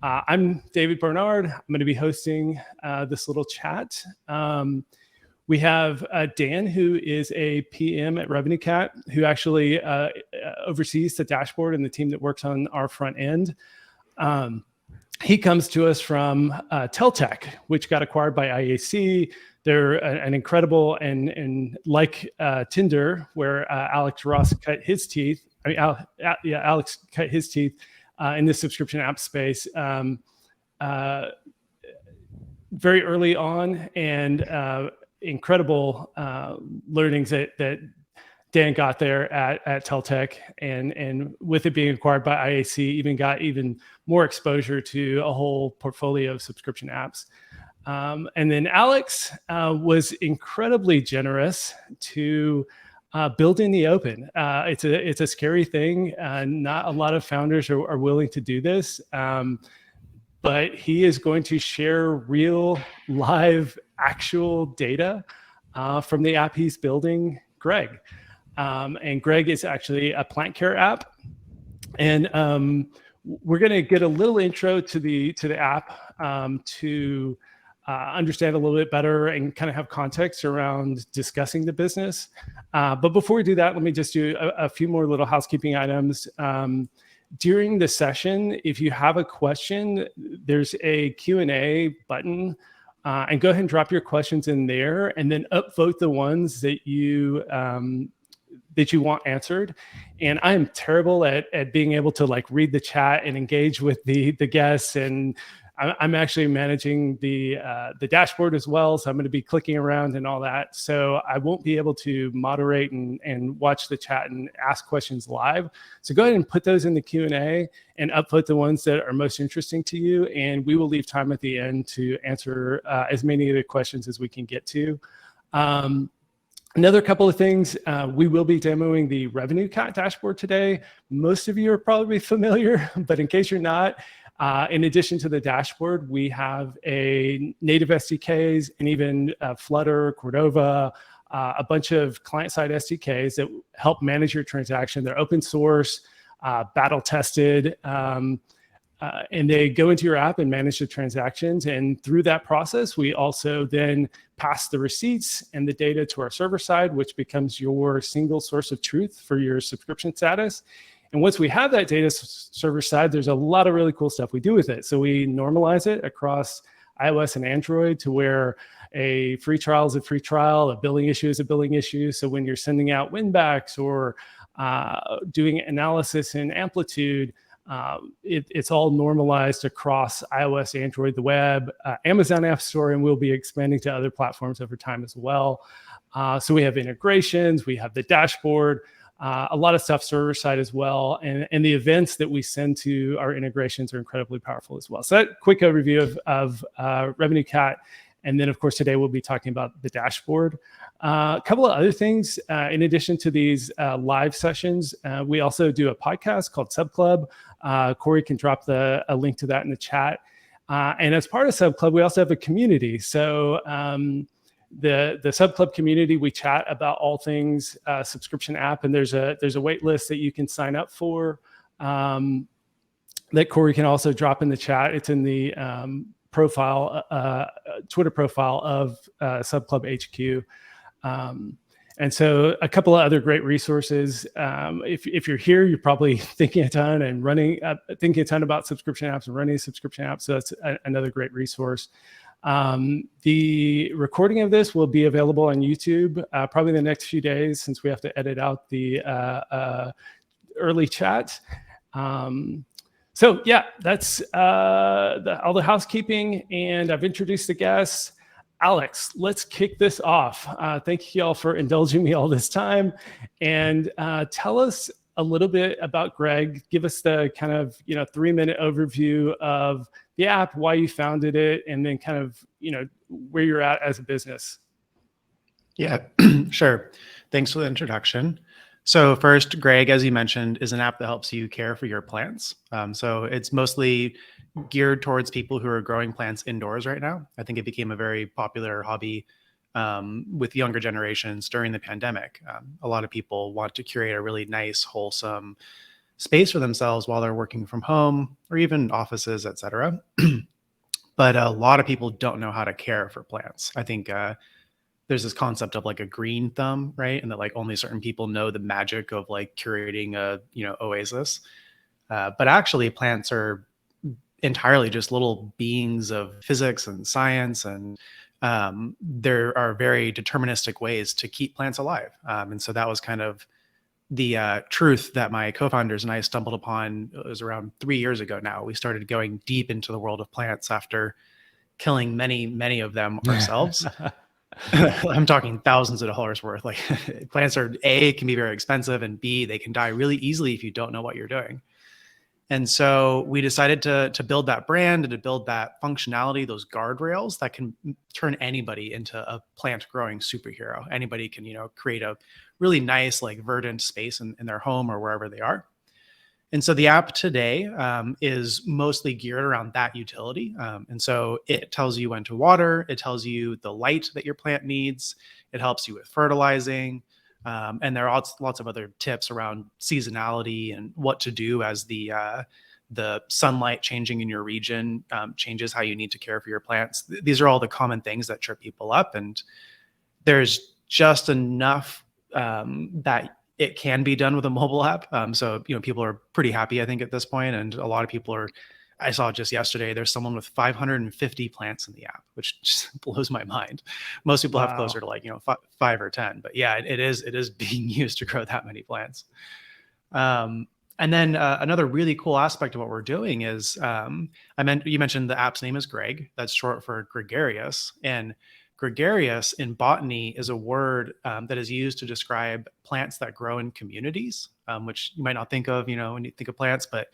I'm David Bernard. I'm going to be hosting this little chat. We have Dan, who is a PM at RevenueCat, who actually oversees the dashboard and the team that works on our front end. He comes to us from Teltech, which got acquired by IAC. They're an incredible and like Tinder, where Alex Ross cut his teeth. Alex cut his teeth in the subscription app space very early on, and incredible learnings that Dan got there at Teltech, and with it being acquired by IAC, even got even more exposure to a whole portfolio of subscription apps. And then Alex was incredibly generous to build in the open. It's a scary thing. Not a lot of founders are willing to do this, but he is going to share real, live, actual data from the app he's building, Greg. And Greg is actually a plant care app. And we're going to get a little intro to the app to understand a little bit better and kind of have context around discussing the business. But before we do that, let me just do a few more little housekeeping items. During the session, if you have a question, there's a Q&A button. And go ahead and drop your questions in there, and then upvote the ones that you want answered. And I am terrible at being able to like read the chat and engage with the guests. And I'm actually managing the dashboard as well, so I'm going to be clicking around and all that. So I won't be able to moderate and watch the chat and ask questions live. So go ahead and put those in the Q&A and upvote the ones that are most interesting to you, and we will leave time at the end to answer as many of the questions as we can get to. Another couple of things, we will be demoing the RevenueCat dashboard today. Most of you are probably familiar, but in case you're not, in addition to the dashboard, we have a native SDKs and even Flutter, Cordova, a bunch of client-side SDKs that help manage your transaction. They're open source, battle tested, and they go into your app and manage the transactions. And through that process, we also then pass the receipts and the data to our server side, which becomes your single source of truth for your subscription status. And once we have that data server side, there's a lot of really cool stuff we do with it. So we normalize it across iOS and Android to where a free trial is a free trial, a billing issue is a billing issue. So when you're sending out winbacks or doing analysis in Amplitude, it's all normalized across iOS, Android, the web, Amazon App Store, and we'll be expanding to other platforms over time as well. So we have integrations, we have the dashboard, a lot of stuff server side as well, and the events that we send to our integrations are incredibly powerful as well. So that quick overview of RevenueCat, and then of course today we'll be talking about the dashboard. A couple of other things in addition to these live sessions, we also do a podcast called Sub Club. Corey can drop a link to that in the chat. And as part of Sub Club, we also have a community. So the Sub Club community, we chat about all things subscription app, and there's a wait list that you can sign up for that Corey can also drop in the chat. It's in the profile, Twitter profile of Sub Club HQ. And so a couple of other great resources. If you're here, you're probably thinking a ton about subscription apps and running a subscription app. So that's another great resource. The recording of this will be available on YouTube probably in the next few days, since we have to edit out the early chat. So yeah, that's all the housekeeping, and I've introduced the guests. Alex, let's kick this off. Thank you all for indulging me all this time, and tell us a little bit about Greg. Give us the kind of 3-minute overview of the app, why you founded it, and then kind of where you're at as a business. Yeah, sure. Thanks for the introduction. So first, Greg, as you mentioned, is an app that helps you care for your plants. So it's mostly geared towards people who are growing plants indoors right now. I think it became a very popular hobby with younger generations during the pandemic. A lot of people want to curate a really nice, wholesome space for themselves while they're working from home or even offices, etc. But a lot of people don't know how to care for plants. I think there's this concept of like a green thumb, right? And that like only certain people know the magic of like curating a, oasis. But actually plants are entirely just little beings of physics and science. And there are very deterministic ways to keep plants alive. And so that was kind of the truth that my co-founders and I stumbled upon. It was around 3 years ago now. We started going deep into the world of plants after killing many of them ourselves. I'm talking thousands of dollars worth. Like plants are A, can be very expensive, and B, they can die really easily if you don't know what you're doing. And so we decided to build that brand and to build that functionality, those guardrails that can turn anybody into a plant growing superhero. Anybody can, create a really nice, like verdant space in their home or wherever they are. And so the app today is mostly geared around that utility. And so it tells you when to water, it tells you the light that your plant needs, it helps you with fertilizing. And there are lots of other tips around seasonality and what to do as the sunlight changing in your region changes how you need to care for your plants. These are all the common things that trip people up. And there's just enough that it can be done with a mobile app. So, people are pretty happy, I think, at this point. And a lot of people are, I saw just yesterday, there's someone with 550 plants in the app, which just blows my mind. Most people have closer to like, 5 or 10, but yeah, it is being used to grow that many plants. And then another really cool aspect of what we're doing is, you mentioned the app's name is Greg. That's short for gregarious. And gregarious in botany is a word that is used to describe plants that grow in communities, which you might not think of, when you think of plants, but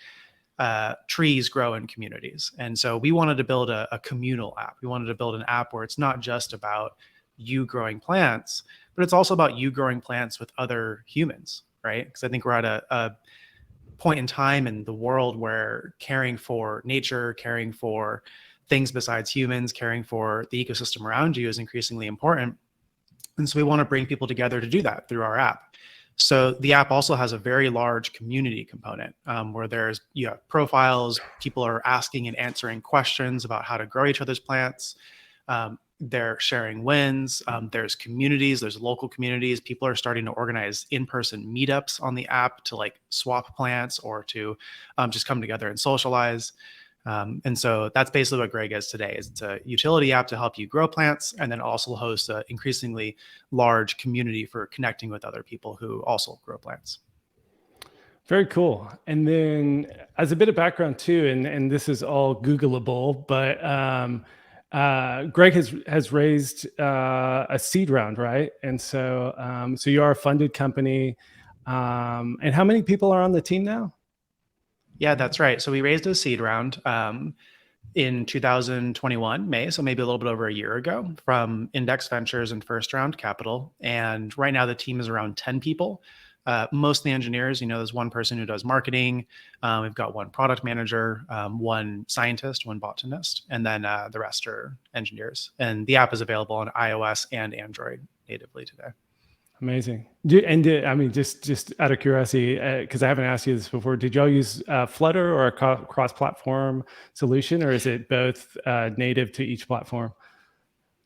trees grow in communities. And so we wanted to build a communal app. We wanted to build an app where it's not just about you growing plants, but it's also about you growing plants with other humans, right? Because I think we're at a point in time in the world where caring for nature, caring for things besides humans, caring for the ecosystem around you is increasingly important. And so we want to bring people together to do that through our app. So the app also has a very large community component where there's profiles, people are asking and answering questions about how to grow each other's plants. They're sharing wins. There's communities, there's local communities. People are starting to organize in-person meetups on the app to like swap plants or to just come together and socialize. And so that's basically what Greg is today. It's a utility app to help you grow plants and then also host an increasingly large community for connecting with other people who also grow plants. Very cool. And then as a bit of background too, and this is all Googleable, but Greg has raised a seed round, right? And so so you are a funded company. And how many people are on the team now? Yeah, that's right. So we raised a seed round in 2021, May, so maybe a little bit over a year ago, from Index Ventures and First Round Capital. And right now the team is around 10 people, mostly engineers. There's one person who does marketing. We've got one product manager, one scientist, one botanist, and then the rest are engineers. And the app is available on iOS and Android natively today. Amazing. I mean, just out of curiosity, because I haven't asked you this before, did y'all use Flutter or a cross-platform solution, or is it both native to each platform?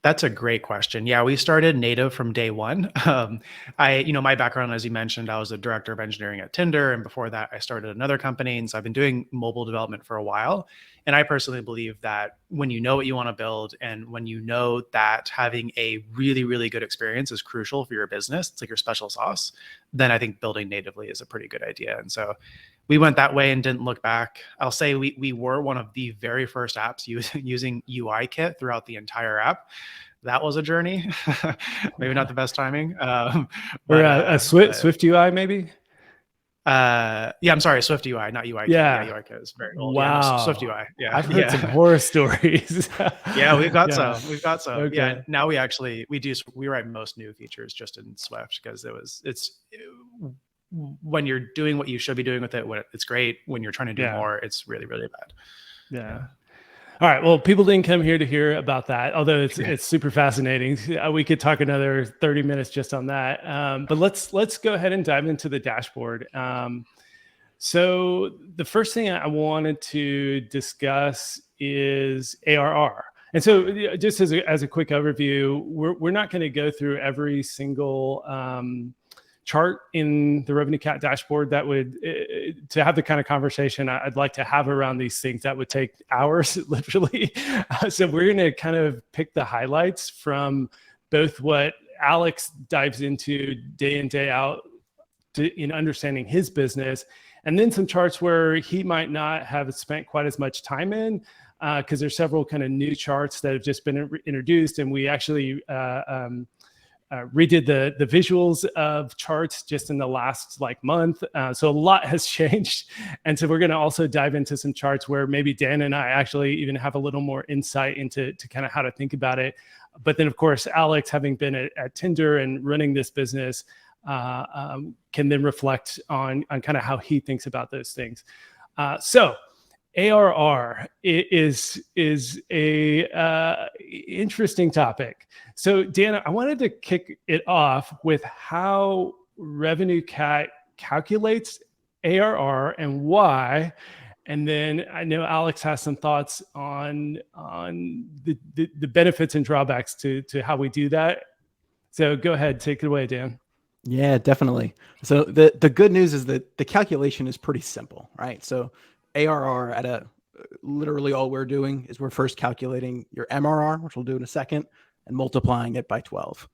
That's a great question. Yeah, we started native from day one. My background, as you mentioned, I was a director of engineering at Tinder. And before that, I started another company. And so I've been doing mobile development for a while. And I personally believe that when you know what you want to build and when you know that having a really, really good experience is crucial for your business, it's like your special sauce, then I think building natively is a pretty good idea. And so we went that way and didn't look back. I'll say we were one of the very first apps using UIKit throughout the entire app. That was a journey. Maybe not the best timing. Swift UI maybe? I'm sorry, Swift UI, not UIKit. Yeah, UIKit is very old. Wow. Yeah, Swift UI. Yeah, I've heard some horror stories. Yeah, we've got some. Okay. Yeah, now we write most new features just in Swift because when you're doing what you should be doing with it, it's great. When you're trying to do more, it's really, really bad. Yeah. All right. Well, people didn't come here to hear about that, although it's super fascinating. We could talk another 30 minutes just on that. But let's go ahead and dive into the dashboard. So the first thing I wanted to discuss is ARR. And so just as a quick overview, we're not going to go through every single chart in the RevenueCat dashboard. That would, to have the kind of conversation I'd like to have around these things, that would take hours, literally. So we're going to kind of pick the highlights from both what Alex dives into day in, day out in understanding his business, and then some charts where he might not have spent quite as much time in, because there's several kind of new charts that have just been introduced, and we actually redid the visuals of charts just in the last month. So a lot has changed. And so we're going to also dive into some charts where maybe Dan and I actually even have a little more insight into kind of how to think about it. But then, of course, Alex, having been at Tinder and running this business, can then reflect on kind of how he thinks about those things. So ARR is a interesting topic. So Dan, I wanted to kick it off with how RevenueCat calculates ARR and why. And then I know Alex has some thoughts on the benefits and drawbacks to how we do that. So go ahead, take it away, Dan. Yeah, definitely. So the good news is that the calculation is pretty simple, right? So ARR literally all we're doing is we're first calculating your MRR, which we'll do in a second, and multiplying it by 12.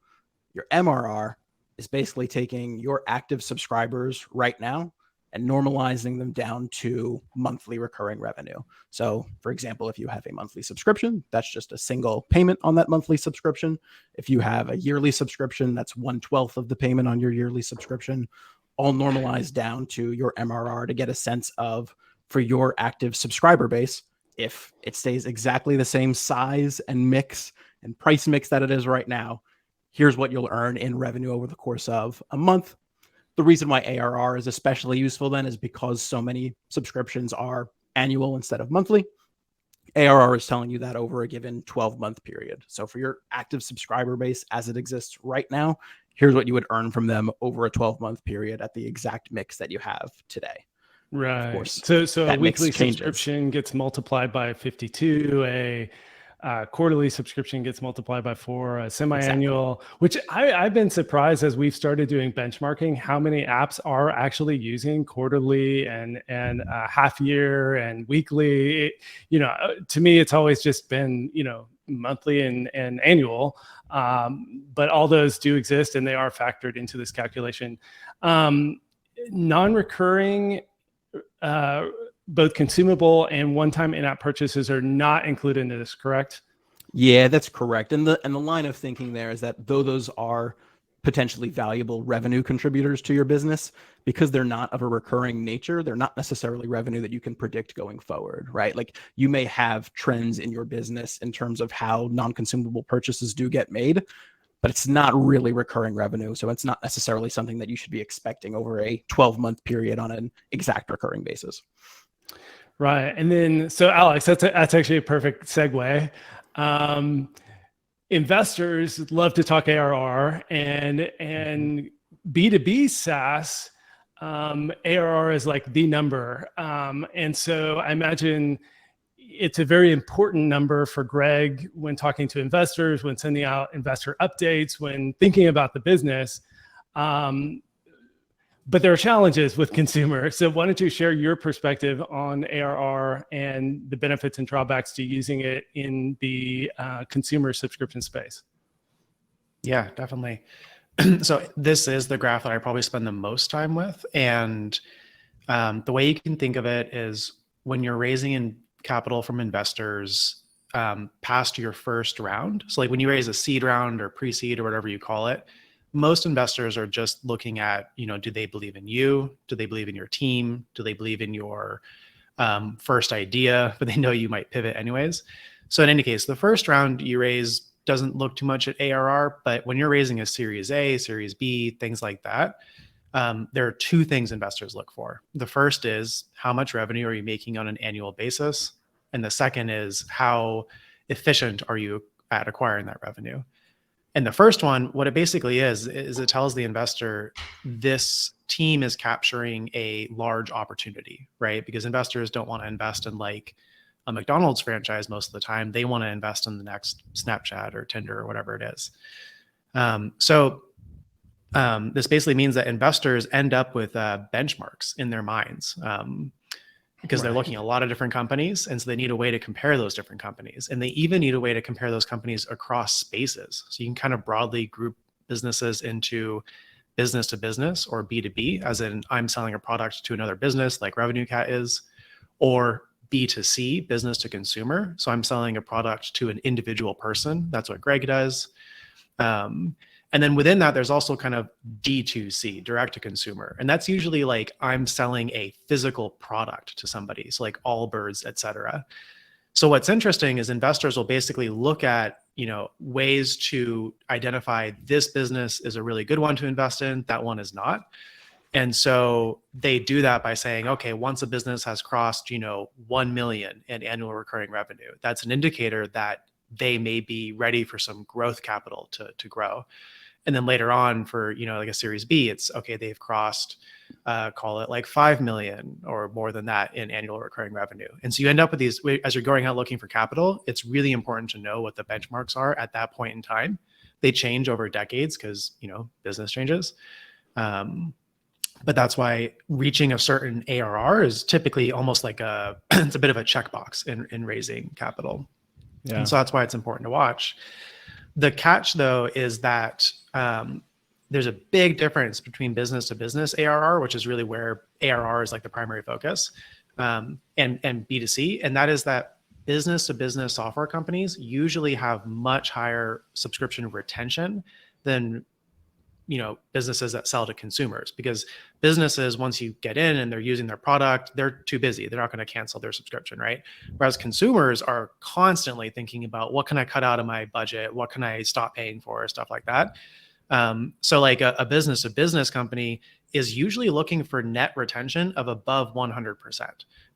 Your MRR is basically taking your active subscribers right now and normalizing them down to monthly recurring revenue. So for example, if you have a monthly subscription, that's just a single payment on that monthly subscription. If you have a yearly subscription, that's 1/12 of the payment on your yearly subscription, all normalized down to your MRR to get a sense of, for your active subscriber base, if it stays exactly the same size and mix and price mix that it is right now, here's what you'll earn in revenue over the course of a month. The reason why ARR is especially useful then is because so many subscriptions are annual instead of monthly. ARR is telling you that over a given 12-month period. So for your active subscriber base as it exists right now, here's what you would earn from them over a 12-month period at the exact mix that you have today. Right. Of course, so a weekly subscription gets multiplied by 52, a quarterly subscription gets multiplied by 4, a semi-annual, exactly. Which I've been surprised as we've started doing benchmarking, how many apps are actually using quarterly and half year and weekly. To me, it's always just been, monthly and annual, but all those do exist and they are factored into this calculation. Non-recurring, both consumable and one-time in-app purchases are not included in this, correct? Yeah, that's correct. And the line of thinking there is that though those are potentially valuable revenue contributors to your business, because they're not of a recurring nature, they're not necessarily revenue that you can predict going forward, right? Like you may have trends in your business in terms of how non-consumable purchases do get made, but it's not really recurring revenue. So it's not necessarily something that you should be expecting over a 12-month period on an exact recurring basis. Right. And then, so Alex, that's actually a perfect segue. Investors love to talk ARR, and B2B SaaS, ARR is like the number. And so I imagine it's a very important number for Greg when talking to investors, when sending out investor updates, when thinking about the business. But there are challenges with consumer. So why don't you share your perspective on ARR and the benefits and drawbacks to using it in the consumer subscription space? Yeah, definitely. So this is the graph that I probably spend the most time with. And the way you can think of it is when you're raising in capital from investors past your first round. So like when you raise a seed round or pre-seed or whatever you call it, most investors are just looking at, do they believe in you? Do they believe in your team? Do they believe in your first idea? But they know you might pivot anyways. So in any case, the first round you raise doesn't look too much at ARR, but when you're raising a Series A, Series B, things like that, there are two things investors look for. The first is how much revenue are you making on an annual basis? And the second is how efficient are you at acquiring that revenue? And the first one, what it basically is it tells the investor this team is capturing a large opportunity, right? Because investors don't want to invest in like a McDonald's franchise most of the time. They want to invest in the next Snapchat or Tinder or whatever it is. This basically means that investors end up with benchmarks in their minds. Because they're looking at a lot of different companies. And so they need a way to compare those different companies. And they even need a way to compare those companies across spaces. So you can kind of broadly group businesses into business to business or B2B, as in I'm selling a product to another business like RevenueCat is, or B2C, business to consumer. So I'm selling a product to an individual person. That's what Greg does. And then within that, there's also kind of D2C, direct to consumer. And that's usually like I'm selling a physical product to somebody. So like Allbirds, et cetera. So what's interesting is investors will basically look at, ways to identify this business is a really good one to invest in, that one is not. And so they do that by saying, okay, once a business has crossed, 1 million in annual recurring revenue, that's an indicator that they may be ready for some growth capital to grow. And then later on for, like a Series B, it's okay, they've crossed, call it like 5 million or more than that in annual recurring revenue. And so you end up with these, as you're going out looking for capital, it's really important to know what the benchmarks are at that point in time. They change over decades because, business changes. But that's why reaching a certain ARR is typically almost like it's a bit of a checkbox in raising capital. Yeah. And so that's why it's important to watch. The catch, though, is that there's a big difference between business to business ARR, which is really where ARR is like the primary focus, and B2C. And that is that business to business software companies usually have much higher subscription retention than businesses that sell to consumers, because businesses, once you get in and they're using their product, they're too busy. They're not going to cancel their subscription, right? Whereas consumers are constantly thinking about what can I cut out of my budget? What can I stop paying for? Stuff like that. So like a business to business company is usually looking for net retention of above 100%,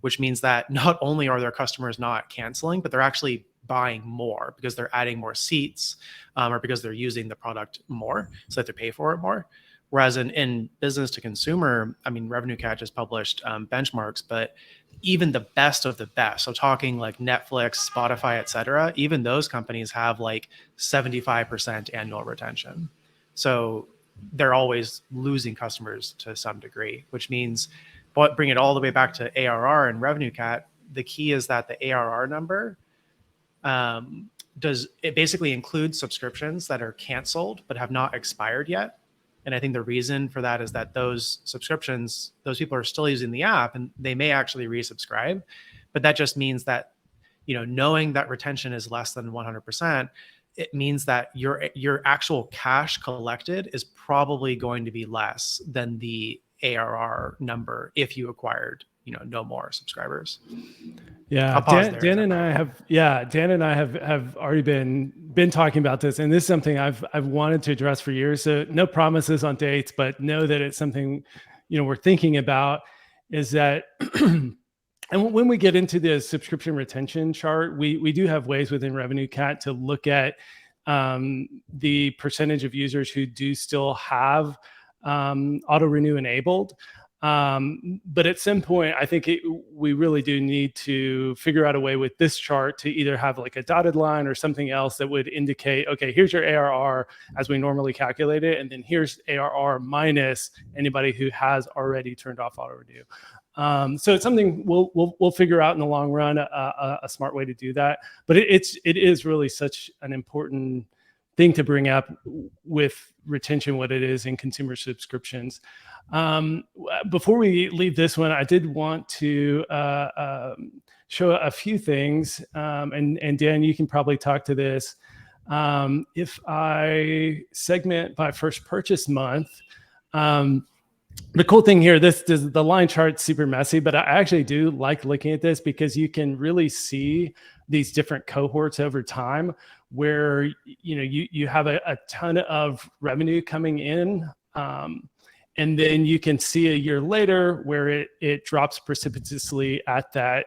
which means that not only are their customers not canceling, but they're actually buying more because they're adding more seats, or because they're using the product more, so that they pay for it more. Whereas in business to consumer, RevenueCat just published benchmarks, but even the best of the best, so talking like Netflix, Spotify, et cetera, even those companies have like 75% annual retention. So they're always losing customers to some degree, which means, but bring it all the way back to ARR and RevenueCat, the key is that the ARR number it basically includes subscriptions that are canceled but have not expired yet. And I think the reason for that is that those subscriptions, those people are still using the app and they may actually resubscribe, but that just means that, knowing that retention is less than 100%, it means that your actual cash collected is probably going to be less than the ARR number if you acquired, no more subscribers. Yeah, Dan and I have already been talking about this, and this is something I've wanted to address for years. So no promises on dates, but know that it's something we're thinking about. Is that and when we get into the subscription retention chart, we do have ways within RevenueCat to look at the percentage of users who do still have auto renew enabled. But at some point, I think we really do need to figure out a way with this chart to either have like a dotted line or something else that would indicate, okay, here's your ARR as we normally calculate it, and then here's ARR minus anybody who has already turned off auto renew. So it's something we'll figure out in the long run, a smart way to do that. But it is really such an important thing to bring up with retention, what it is in consumer subscriptions. Before we leave this one, I did want to show a few things, and Dan, you can probably talk to this. If I segment by first purchase month, the cool thing here, the line chart's super messy, but I actually do like looking at this because you can really see these different cohorts over time where you have a ton of revenue coming in, and then you can see a year later where it drops precipitously at that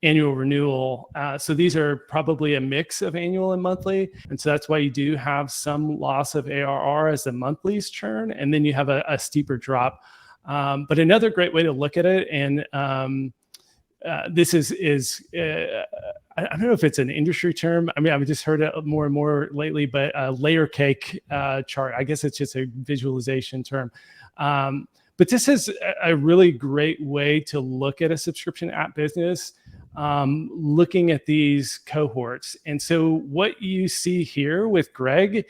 annual renewal. So these are probably a mix of annual and monthly. And so that's why you do have some loss of ARR as the monthlies churn, and then you have a steeper drop. But another great way to look at it, and this is I don't know if it's an industry term. I mean, I've just heard it more and more lately, but layer cake chart. I guess it's just a visualization term. But this is a really great way to look at a subscription app business, looking at these cohorts. And so what you see here with Greg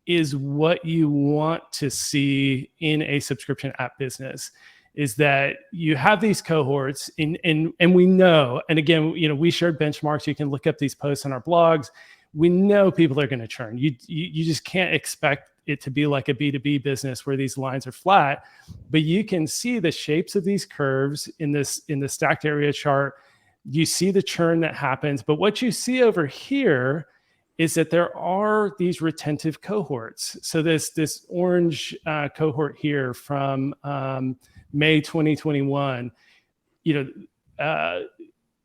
is what you want to see in a subscription app business, is that you have these cohorts and we know, and again, we shared benchmarks. You can look up these posts on our blogs. We know people are going to churn. You just can't expect it to be like a B2B business where these lines are flat, but you can see the shapes of these curves in the stacked area chart. You see the churn that happens, but what you see over here is that there are these retentive cohorts. So this orange cohort here from May 2021,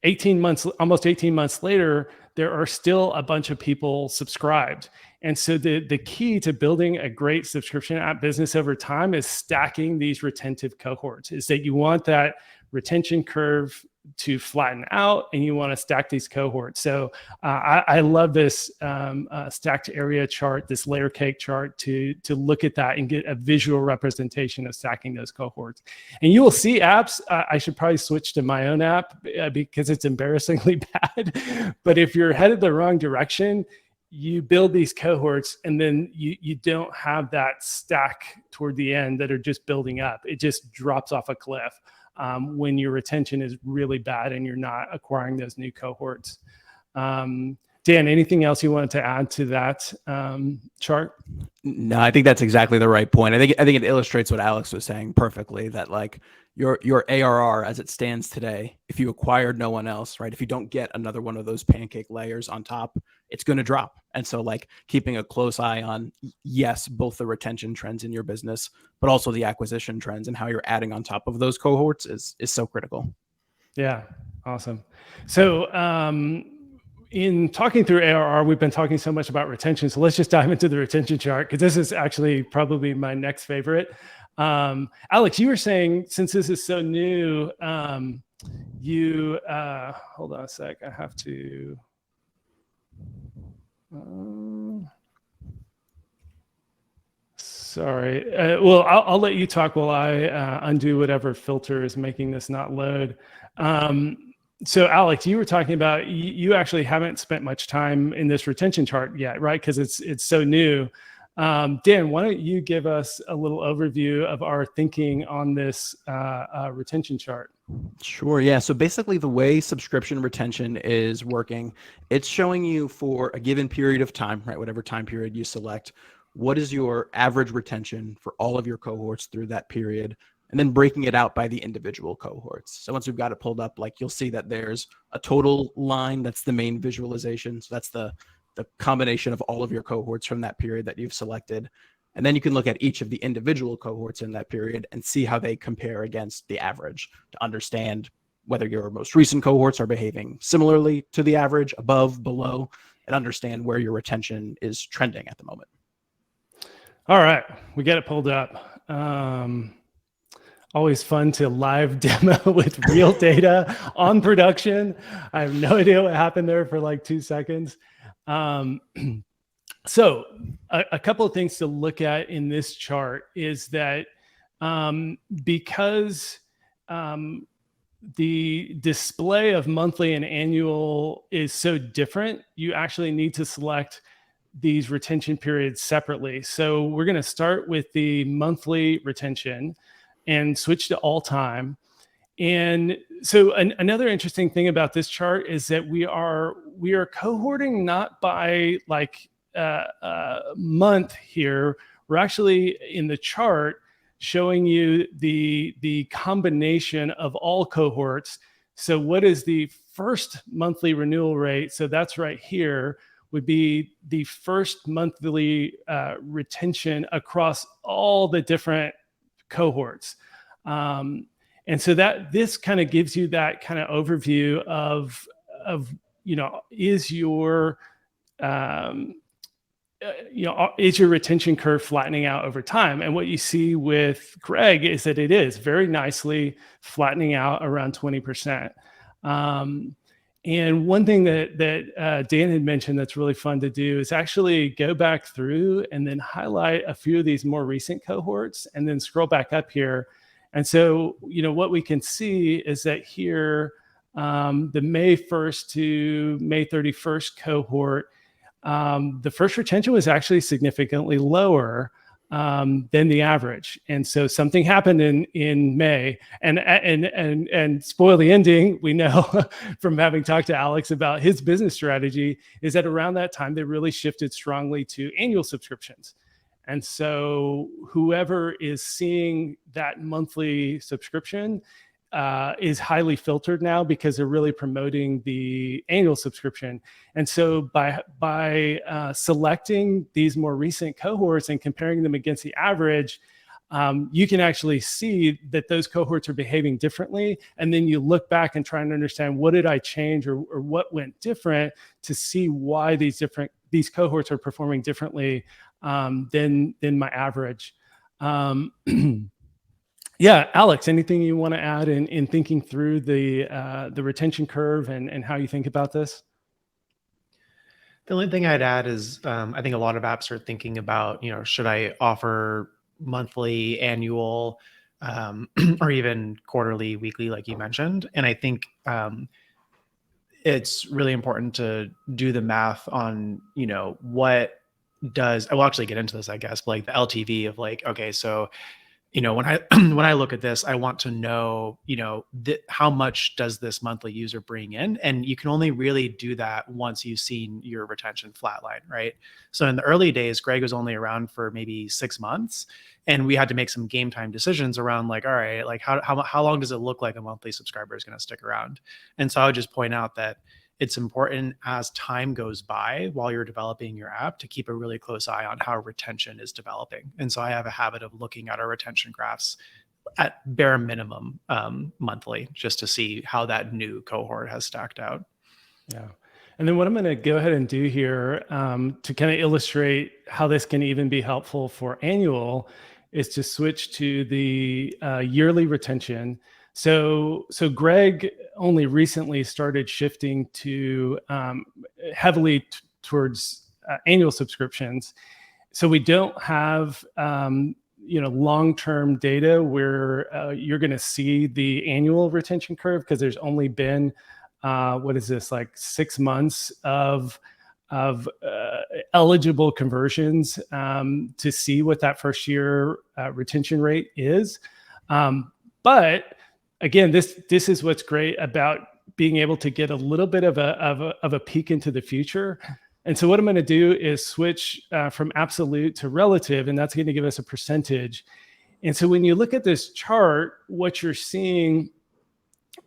18 months, almost 18 months later, there are still a bunch of people subscribed. And so the key to building a great subscription app business over time is stacking these retentive cohorts, is that you want that retention curve to flatten out and you want to stack these cohorts. So I love this stacked area chart, this layer cake chart, to look at that and get a visual representation of stacking those cohorts. And you will see apps. I should probably switch to my own app because it's embarrassingly bad. But if you're headed the wrong direction, you build these cohorts and then you don't have that stack toward the end that are just building up. It just drops off a cliff when your retention is really bad and you're not acquiring those new cohorts. Dan, anything else you wanted to add to that chart? No, I think that's exactly the right point. I think it illustrates what Alex was saying perfectly, that like your ARR as it stands today, if you acquired no one else, right? If you don't get another one of those pancake layers on top, it's going to drop. And so like keeping a close eye on, yes, both the retention trends in your business, but also the acquisition trends and how you're adding on top of those cohorts is so critical. Yeah, awesome. So in talking through ARR, we've been talking so much about retention. So let's just dive into the retention chart, because this is actually probably my next favorite. Alex, you were saying, since this is so new, you hold on a sec. I have to. Sorry. Well, I'll let you talk while I undo whatever filter is making this not load. So Alex, you were talking about, you actually haven't spent much time in this retention chart yet, right? Because it's so new. Dan, why don't you give us a little overview of our thinking on this retention chart? Sure. Yeah. So basically the way subscription retention is working, it's showing you for a given period of time, right? Whatever time period you select, what is your average retention for all of your cohorts through that period, and then breaking it out by the individual cohorts. So once we've got it pulled up, like you'll see that there's a total line. That's the main visualization. So that's the combination of all of your cohorts from that period that you've selected. And then you can look at each of the individual cohorts in that period and see how they compare against the average to understand whether your most recent cohorts are behaving similarly to the average, above, below, and understand where your retention is trending at the moment. All right, we get it pulled up. Always fun to live demo with real data on production. I have no idea what happened there for like 2 seconds. So a couple of things to look at in this chart is that because the display of monthly and annual is so different, you actually need to select these retention periods separately. So we're going to start with the monthly retention and switch to all time. And so another interesting thing about this chart is that we are cohorting not by like month here. We're actually in the chart showing you the combination of all cohorts. So what is the first monthly renewal rate? So that's right here, would be the first monthly retention across all the different cohorts. And so that this kind of gives you that kind of overview of is your is your retention curve flattening out over time? And what you see with Greg is that it is very nicely flattening out around 20%. And one thing that Dan had mentioned that's really fun to do is actually go back through and then highlight a few of these more recent cohorts and then scroll back up here. And so, what we can see is that here, the May 1st to May 31st cohort, the first retention was actually significantly lower than the average. And so something happened in May, and spoil the ending. We know from having talked to Alex about his business strategy is that around that time, they really shifted strongly to annual subscriptions. And so whoever is seeing that monthly subscription is highly filtered now because they're really promoting the annual subscription. And so by selecting these more recent cohorts and comparing them against the average, you can actually see that those cohorts are behaving differently. And then you look back and try and understand, what did I change or what went different to see why these cohorts are performing differently than my average. Yeah, Alex, anything you want to add in thinking through the retention curve and how you think about this? The only thing I'd add is I think a lot of apps are thinking about, should I offer monthly, annual, or even quarterly, weekly, like you mentioned. And I think it's really important to do the math on, what does, I will actually get into this, I guess, but like the LTV of like, okay, so when I look at this, I want to know, how much does this monthly user bring in? And you can only really do that once you've seen your retention flatline, right? So in the early days, Greg was only around for maybe 6 months, and we had to make some game time decisions around like, all right, like how long does it look like a monthly subscriber is going to stick around? And so I would just point out that it's important as time goes by while you're developing your app to keep a really close eye on how retention is developing. And so I have a habit of looking at our retention graphs at bare minimum monthly, just to see how that new cohort has stacked out. Yeah. And then what I'm going to go ahead and do here to kind of illustrate how this can even be helpful for annual is to switch to the yearly retention. So Greg only recently started shifting to heavily towards annual subscriptions. So we don't have long-term data where you're going to see the annual retention curve because there's only been what is this, like 6 months of eligible conversions to see what that first year retention rate is. But again, this is what's great about being able to get a little bit of a peek into the future. And so what I'm going to do is switch from absolute to relative, and that's going to give us a percentage. And so when you look at this chart, what you're seeing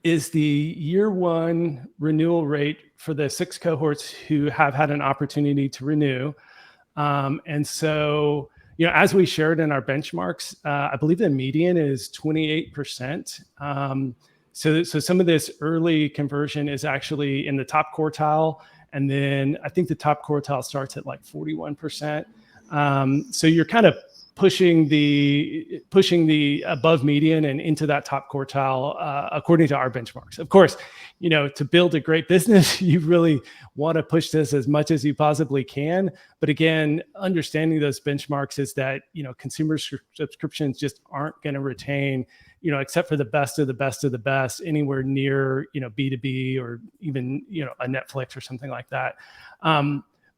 is the year one renewal rate for the 6 cohorts who have had an opportunity to renew. And so as we shared in our benchmarks, I believe the median is 28%. So some of this early conversion is actually in the top quartile. And then I think the top quartile starts at like 41%. So you're kind of pushing the above median and into that top quartile according to our benchmarks. Of course, to build a great business, you really want to push this as much as you possibly can. But again, understanding those benchmarks is that consumer subscriptions just aren't going to retain, except for the best of the best of the best, anywhere near B2B or even a Netflix or something like that.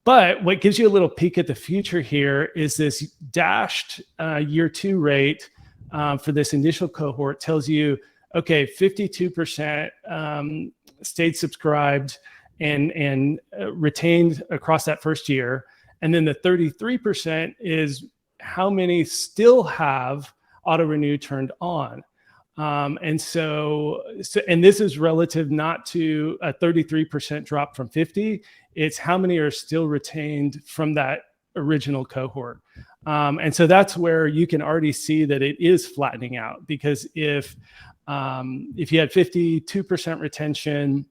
But what gives you a little peek at the future here is this dashed year 2 rate for this initial cohort tells you, okay, 52% stayed subscribed and retained across that first year. And then the 33% is how many still have auto renew turned on. And this is relative not to a 33% drop from 50. It's how many are still retained from that original cohort. And so that's where you can already see that it is flattening out, because if if you had 52% retention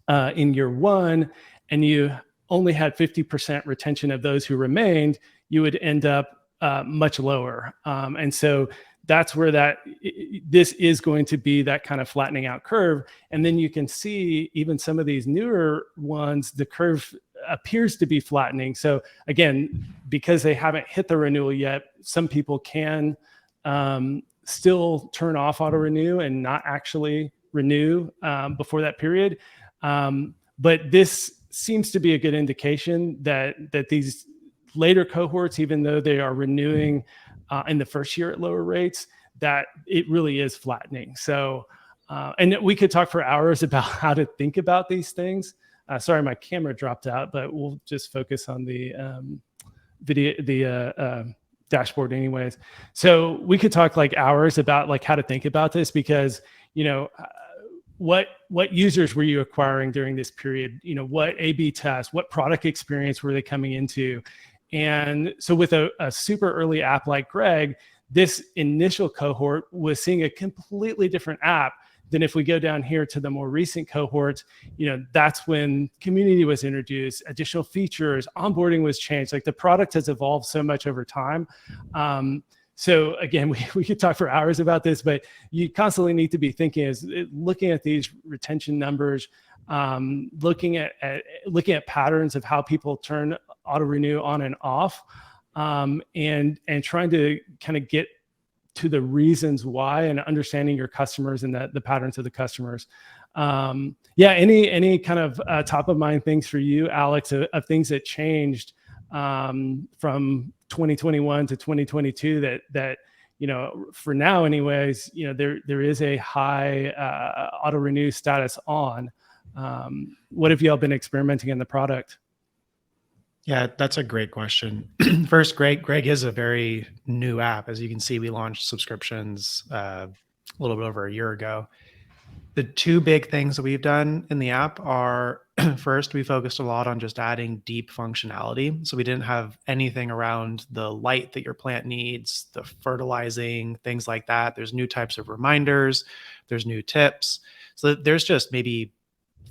in year one, and you only had 50% retention of those who remained, you would end up much lower. And so that's where this is going to be that kind of flattening out curve. And then you can see even some of these newer ones, the curve appears to be flattening. So again, because they haven't hit the renewal yet, some people can still turn off auto renew and not actually renew before that period. But this seems to be a good indication that these later cohorts, even though they are renewing in the first year at lower rates, that it really is flattening. So, and we could talk for hours about how to think about these things. Sorry, my camera dropped out, but we'll just focus on the dashboard anyways. So we could talk like hours about like how to think about this, because, what users were you acquiring during this period? What A/B tests, what product experience were they coming into? And so with a super early app like Greg, this initial cohort was seeing a completely different app than if we go down here to the more recent cohorts. That's when community was introduced, additional features, onboarding was changed. Like the product has evolved so much over time. So again, we could talk for hours about this, but you constantly need to be looking at these retention numbers, looking at patterns of how people turn auto renew on and off, and trying to kind of get to the reasons why, and understanding your customers and the patterns of the customers. Any kind of top of mind things for you, Alex, of things that changed from 2021 to 2022 that for now anyways, there is a high auto renew status on. What have y'all been experimenting in the product? Yeah, that's a great question. First, Greg is a very new app. As you can see, we launched subscriptions a little bit over a year ago. The two big things that we've done in the app are, first, we focused a lot on just adding deep functionality. So we didn't have anything around the light that your plant needs, the fertilizing, things like that. There's new types of reminders, there's new tips. So there's just maybe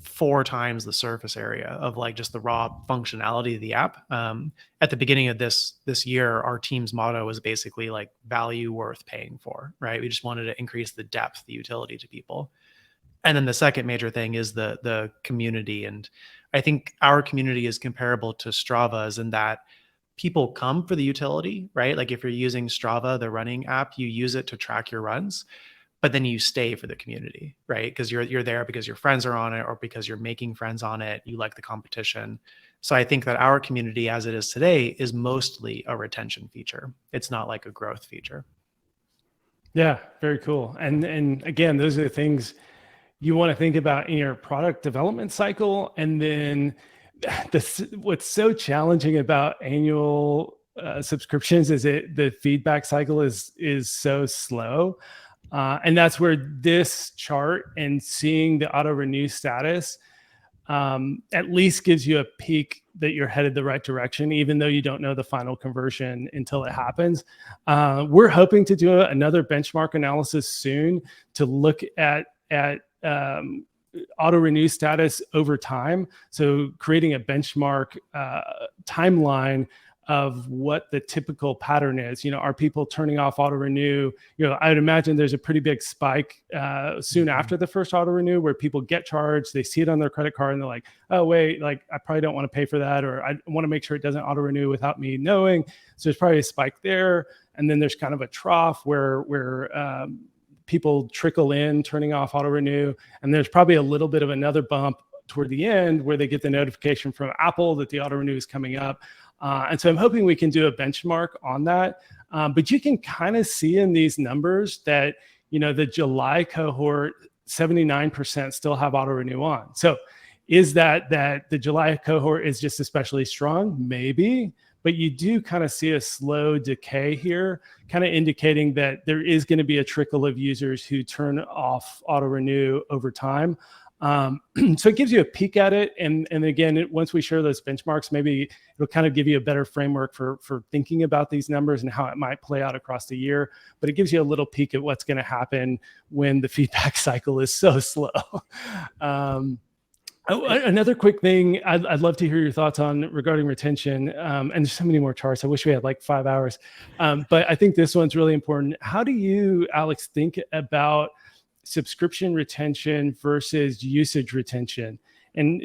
4 times the surface area of like just the raw functionality of the app. At the beginning of this year, our team's motto was basically like value worth paying for, right? We just wanted to increase the depth, the utility to people. And then the second major thing is the community. And I think our community is comparable to Strava's in that people come for the utility, right? Like if you're using Strava, the running app, you use it to track your runs, but then you stay for the community, right? Because you're there because your friends are on it, or because you're making friends on it, you like the competition. So I think that our community as it is today is mostly a retention feature. It's not like a growth feature. Yeah, very cool. And again, those are the things you want to think about in your product development cycle. And then what's so challenging about annual subscriptions is the feedback cycle is so slow. And that's where this chart and seeing the auto renew status at least gives you a peek that you're headed the right direction, even though you don't know the final conversion until it happens. We're hoping to do another benchmark analysis soon to look at auto renew status over time. So creating a benchmark timeline of what the typical pattern is. Are people turning off auto renew? I would imagine there's a pretty big spike soon after the first auto renew where people get charged, they see it on their credit card and they're like, oh wait, like I probably don't want to pay for that, or I want to make sure it doesn't auto renew without me knowing. So there's probably a spike there. And then there's kind of a trough where people trickle in turning off auto renew. And there's probably a little bit of another bump toward the end where they get the notification from Apple that the auto renew is coming up. And so I'm hoping we can do a benchmark on that. But you can kind of see in these numbers that, the July cohort, 79% still have auto renew on. So is that the July cohort is just especially strong? Maybe. But you do kind of see a slow decay here, kind of indicating that there is going to be a trickle of users who turn off auto renew over time. So it gives you a peek at it. And again, once we share those benchmarks, maybe it'll kind of give you a better framework for thinking about these numbers and how it might play out across the year. But it gives you a little peek at what's going to happen when the feedback cycle is so slow. Another quick thing I'd love to hear your thoughts on regarding retention. And there's so many more charts. I wish we had like 5 hours. But I think this one's really important. How do you, Alex, think about subscription retention versus usage retention? And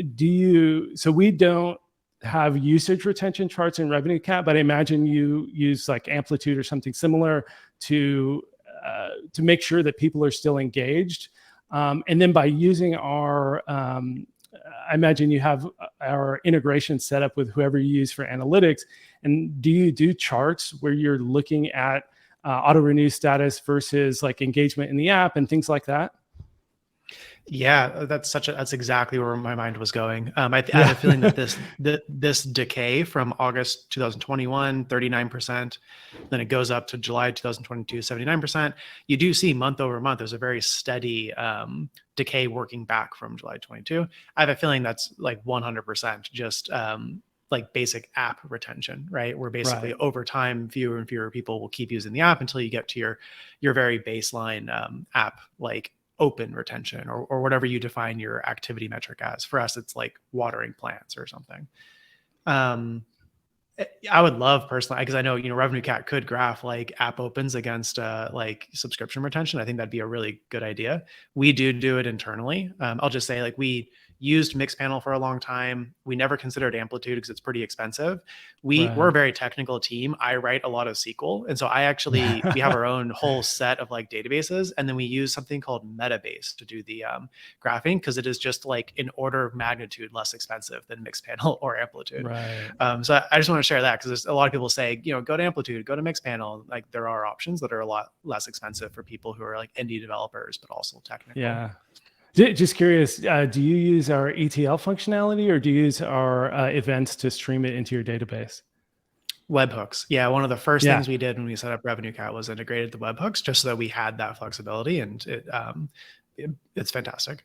so we don't have usage retention charts in RevenueCat, but I imagine you use like Amplitude or something similar to make sure that people are still engaged. And then by using our I imagine you have our integration set up with whoever you use for analytics. And do you do charts where you're looking at auto renew status versus like engagement in the app and things like that? Yeah, that's exactly where my mind was going. I have a feeling that this decay from August 2021, 39%, then it goes up to July 2022, 79%. You do see month over month, there's a very steady decay working back from July 22. I have a feeling that's like 100% just like basic app retention, right? Where basically over time, fewer and fewer people will keep using the app until you get to your very baseline app, like open retention or whatever you define your activity metric as. For us, it's like watering plants or something. I would love personally, because I know, RevenueCat could graph like app opens against like subscription retention. I think that'd be a really good idea. We do it internally. I'll just say like we used Mixpanel for a long time. We never considered Amplitude because it's pretty expensive. We're a very technical team. I write a lot of SQL. And so we have our own whole set of like databases. And then we use something called Metabase to do the graphing, because it is just like an order of magnitude less expensive than Mixpanel or Amplitude. So I just want to share that, because there's a lot of people say, go to Amplitude, go to Mixpanel. Like there are options that are a lot less expensive for people who are like indie developers, but also technical. Yeah. Just curious, do you use our ETL functionality or do you use our events to stream it into your database? Webhooks. Yeah, one of the first things we did when we set up RevenueCat was integrated the webhooks, just so that we had that flexibility, and it's fantastic.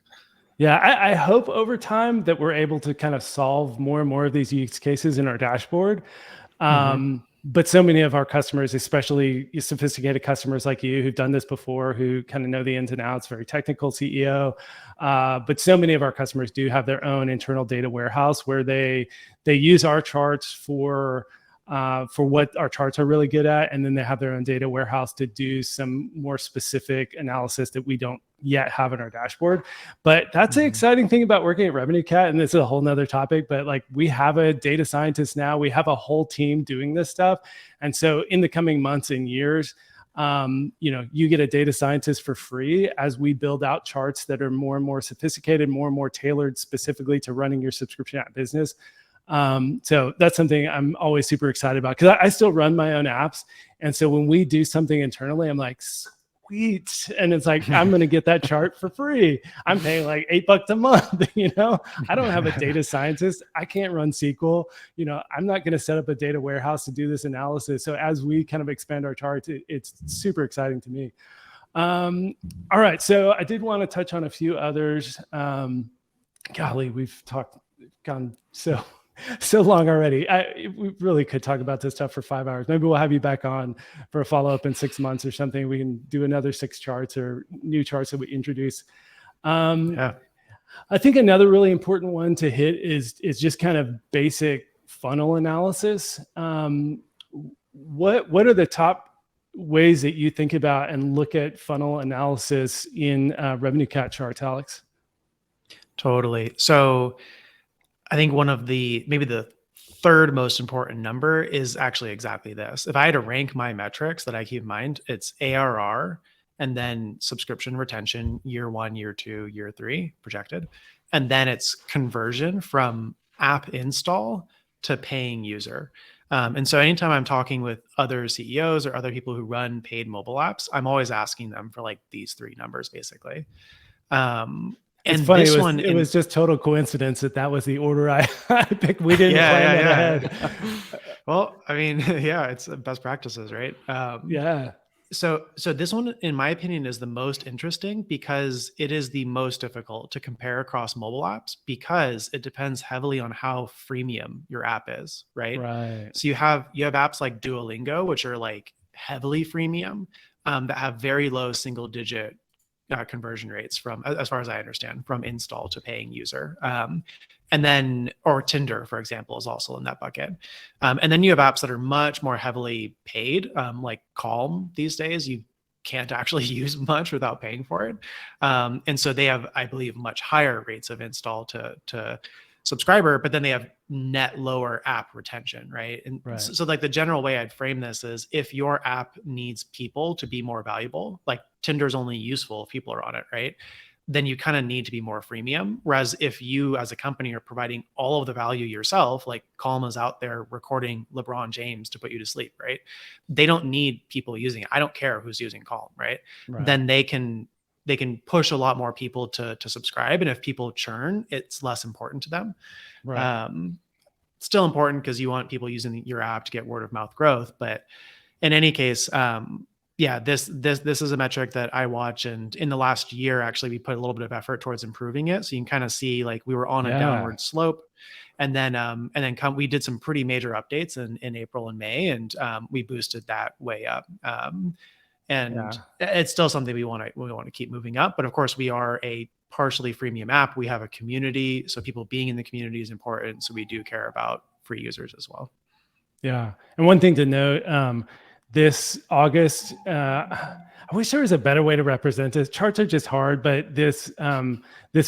Yeah, I hope over time that we're able to kind of solve more and more of these use cases in our dashboard. But so many of our customers, especially sophisticated customers like you who've done this before, who kind of know the ins and outs, very technical CEO. But so many of our customers do have their own internal data warehouse where they use our charts for what our charts are really good at. And then they have their own data warehouse to do some more specific analysis that we don't yet have in our dashboard. But that's the exciting thing about working at RevenueCat. And this is a whole nother topic, but like we have a data scientist now, we have a whole team doing this stuff. And so in the coming months and years, you get a data scientist for free as we build out charts that are more and more sophisticated, more and more tailored specifically to running your subscription app business. So that's something I'm always super excited about, because I still run my own apps. And so when we do something internally, I'm like, sweet. And it's like, I'm going to get that chart for free. I'm paying like $8 a month. I don't have a data scientist. I can't run SQL. I'm not going to set up a data warehouse to do this analysis. So as we kind of expand our charts, it's super exciting to me. All right. So I did want to touch on a few others. Golly, we've gone so long already. We really could talk about this stuff for 5 hours. Maybe we'll have you back on for a follow-up in 6 months or something. We can do another 6 charts or new charts that we introduce. I think another really important one to hit is just kind of basic funnel analysis. What are the top ways that you think about and look at funnel analysis in RevenueCat charts, Alex? Totally. So I think maybe the third most important number is actually exactly this. If I had to rank my metrics that I keep in mind, it's ARR and then subscription retention, year 1, year 2, year 3 projected. And then it's conversion from app install to paying user. And so anytime I'm talking with other CEOs or other people who run paid mobile apps, I'm always asking them for like these 3 numbers basically. It's funny. It was just total coincidence that was the order I picked. We didn't plan that ahead. Well, I mean, it's best practices, right? Yeah. So this one, in my opinion, is the most interesting because it is the most difficult to compare across mobile apps because it depends heavily on how freemium your app is, right? Right. So you have apps like Duolingo, which are like heavily freemium, that have very low single digit conversion rates from, as far as I understand, from install to paying user. And then, or Tinder, for example, is also in that bucket. And then you have apps that are much more heavily paid, like Calm these days. You can't actually use much without paying for it. And so they have, I believe, much higher rates of install to subscriber, but then they have net lower app retention, right? And Right. so like the general way I'd frame this is if your app needs people to be more valuable, like Tinder's only useful if people are on it, right? Then you kind of need to be more freemium. Whereas if you as a company are providing all of the value yourself, like Calm is out there recording LeBron James to put you to sleep, right? They don't need people using it. I don't care who's using Calm, right? Right. Then they can push a lot more people to subscribe. And if people churn, it's less important to them. Right. Still important because you want people using your app to get word of mouth growth. But in any case, yeah, this is a metric that I watch, and in the last year, actually, we put a little bit of effort towards improving it. So you can kind of see like we were on a downward slope, and then we did some pretty major updates in April and May, and we boosted that way up. And it's still something we want to keep moving up. But of course, we are a partially freemium app. We have a community, so people being in the community is important. So we do care about free users as well. Yeah. And one thing to note, this August, I wish there was a better way to represent this. Charts are just hard, but this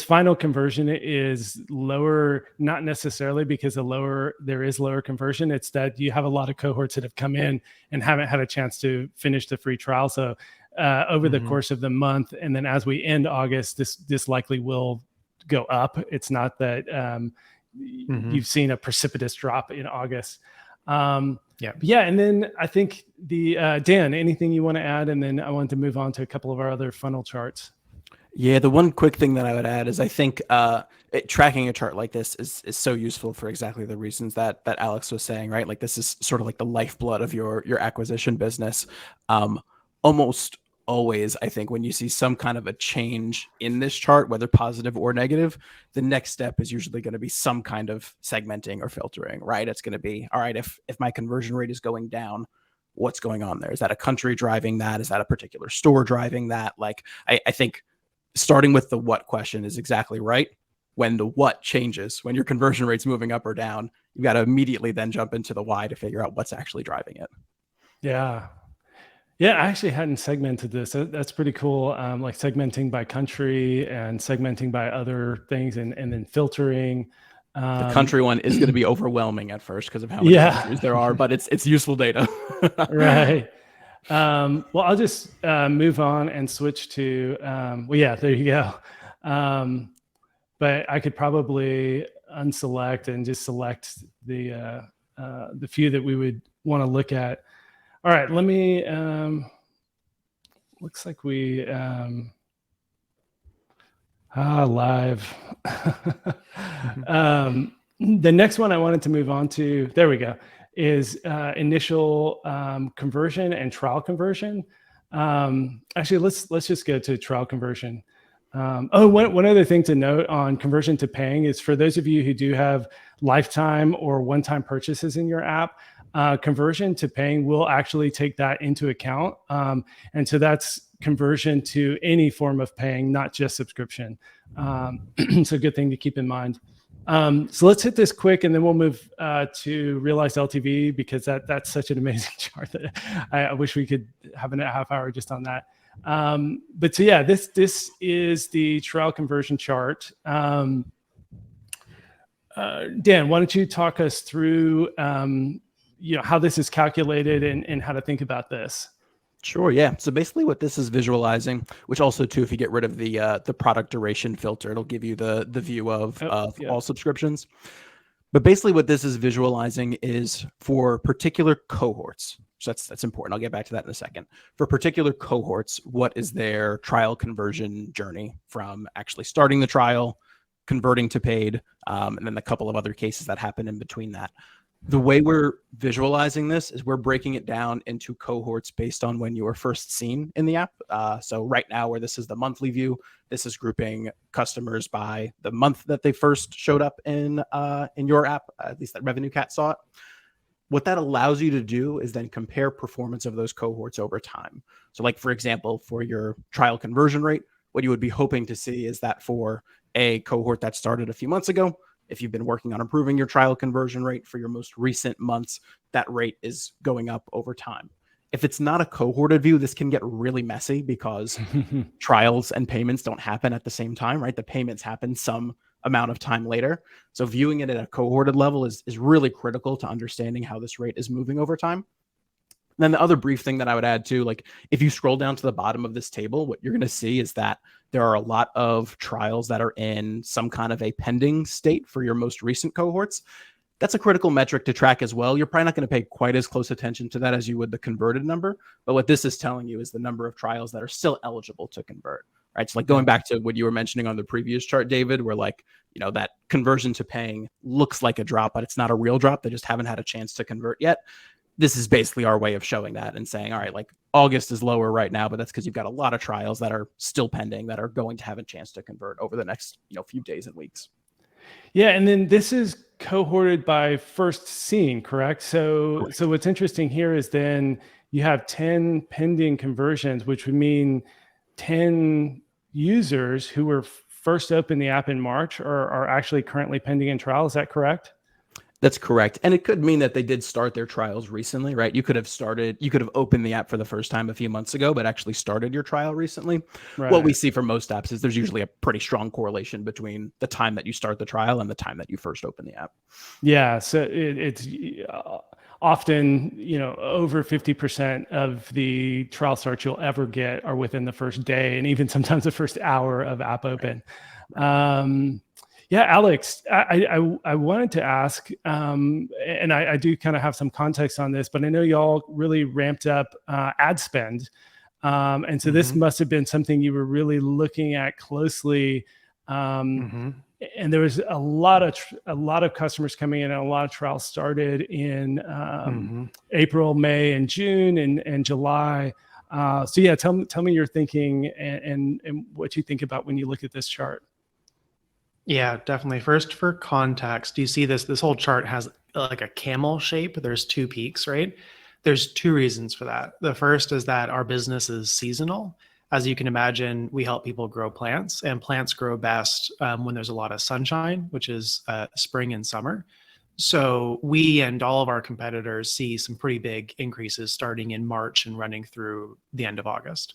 final conversion is lower, not necessarily because there is lower conversion. It's that you have a lot of cohorts that have come in and haven't had a chance to finish the free trial. So over the course of the month, and then as we end August, this likely will go up. It's not that you've seen a precipitous drop in August. Yeah. And then I think Dan, anything you want to add? And then I want to move on to a couple of our other funnel charts. Yeah, the one quick thing that I would add is I think tracking a chart like this is so useful for exactly the reasons that Alex was saying, right? Like this is sort of like the lifeblood of your acquisition business. Almost always, I think when you see some kind of a change in this chart, whether positive or negative, the next step is usually going to be some kind of segmenting or filtering, right? It's going to be, all right, if my conversion rate is going down, what's going on there? Is that a country driving that? Is that a particular store driving that? Like, I think starting with the what question is exactly right. When the what changes, when your conversion rate's moving up or down, you got to immediately then jump into the why to figure out what's actually driving it. Yeah, I actually hadn't segmented this. That's pretty cool. Like segmenting by country and segmenting by other things and then filtering. The country one is going to be overwhelming at first because of how many countries there are, but it's useful data. Right. Well, I'll just move on and switch to, there you go. But I could probably unselect and just select the few that we would want to look at. All right, let me, looks like we, live. The next one I wanted to move on to, there we go, is initial conversion and trial conversion. Actually, let's just go to trial conversion. One other thing to note on conversion to paying is for those of you who do have lifetime or one-time purchases in your app, conversion to paying will actually take that into account. And so that's conversion to any form of paying, not just subscription. So good thing to keep in mind. So let's hit this quick and then we'll move to realized LTV because that's such an amazing chart that I wish we could have a half hour just on that. But so yeah, this is the trial conversion chart. Dan, why don't you talk us through how this is calculated and how to think about this? Sure. Yeah. So basically what this is visualizing, which also too, if you get rid of the product duration filter, it'll give you the view of all subscriptions. But basically what this is visualizing is for particular cohorts. So that's important. I'll get back to that in a second. For particular cohorts, what is their trial conversion journey from actually starting the trial, converting to paid, and then a couple of other cases that happen in between that. The way we're visualizing this is we're breaking it down into cohorts based on when you were first seen in the app. So right now, where this is the monthly view, this is grouping customers by the month that they first showed up in your app, at least that RevenueCat saw it. What that allows you to do is then compare performance of those cohorts over time. So like, for example, for your trial conversion rate, what you would be hoping to see is that for a cohort that started a few months ago, if you've been working on improving your trial conversion rate for your most recent months, that rate is going up over time. If it's not a cohorted view, this can get really messy because trials and payments don't happen at the same time, right? The payments happen some amount of time later. So viewing it at a cohorted level is really critical to understanding how this rate is moving over time. And then the other brief thing that I would add too, like if you scroll down to the bottom of this table, what you're going to see is that there are a lot of trials that are in some kind of a pending state for your most recent cohorts. That's a critical metric to track as well. You're probably not going to pay quite as close attention to that as you would the converted number. But what this is telling you is the number of trials that are still eligible to convert, right? So like going back to what you were mentioning on the previous chart, David, where like, you know, that conversion to paying looks like a drop, but it's not a real drop. They just haven't had a chance to convert yet. This is basically our way of showing that and saying, all right, like August is lower right now, but that's because you've got a lot of trials that are still pending that are going to have a chance to convert over the next, you know, few days and weeks. Yeah, and then this is cohorted by first seen, correct? So what's interesting here is then you have 10 pending conversions, which would mean 10 users who were first opened the app in March are actually currently pending in trial. Is that correct? That's correct. And it could mean that they did start their trials recently, right? You could have opened the app for the first time a few months ago, but actually started your trial recently. Right. What we see for most apps is there's usually a pretty strong correlation between the time that you start the trial and the time that you first open the app. Yeah. So it's often, you know, over 50% of the trial starts you'll ever get are within the first day and even sometimes the first hour of app open. Yeah, Alex, I wanted to ask, and I do kind of have some context on this, but I know y'all really ramped up ad spend. And so this must have been something you were really looking at closely. And there was a lot of customers coming in and a lot of trials started in April, May, and June and July. So yeah, tell me your thinking and what you think about when you look at this chart. Yeah, definitely. First, for context, you see this whole chart has like a camel shape. There's two peaks, right? There's two reasons for that. The first is that our business is seasonal. As you can imagine, we help people grow plants, and plants grow best when there's a lot of sunshine, which is spring and summer. So we and all of our competitors see some pretty big increases starting in March and running through the end of August.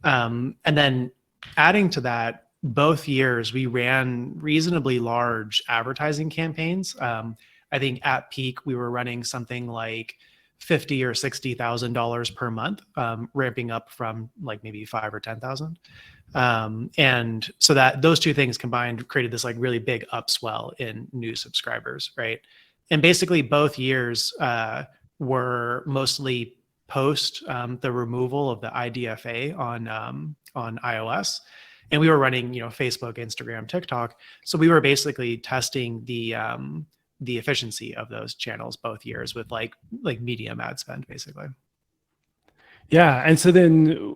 And then adding to that, both years we ran reasonably large advertising campaigns. I think at peak we were running something like $50,000 or $60,000 per month, ramping up from like maybe 5 or 10,000. And so that those two things combined created this like really big upswell in new subscribers, right? And basically both years were mostly post the removal of the IDFA on iOS. And we were running, you know, Facebook, Instagram, TikTok. So we were basically testing the efficiency of those channels both years with like medium ad spend, basically. Yeah, and so then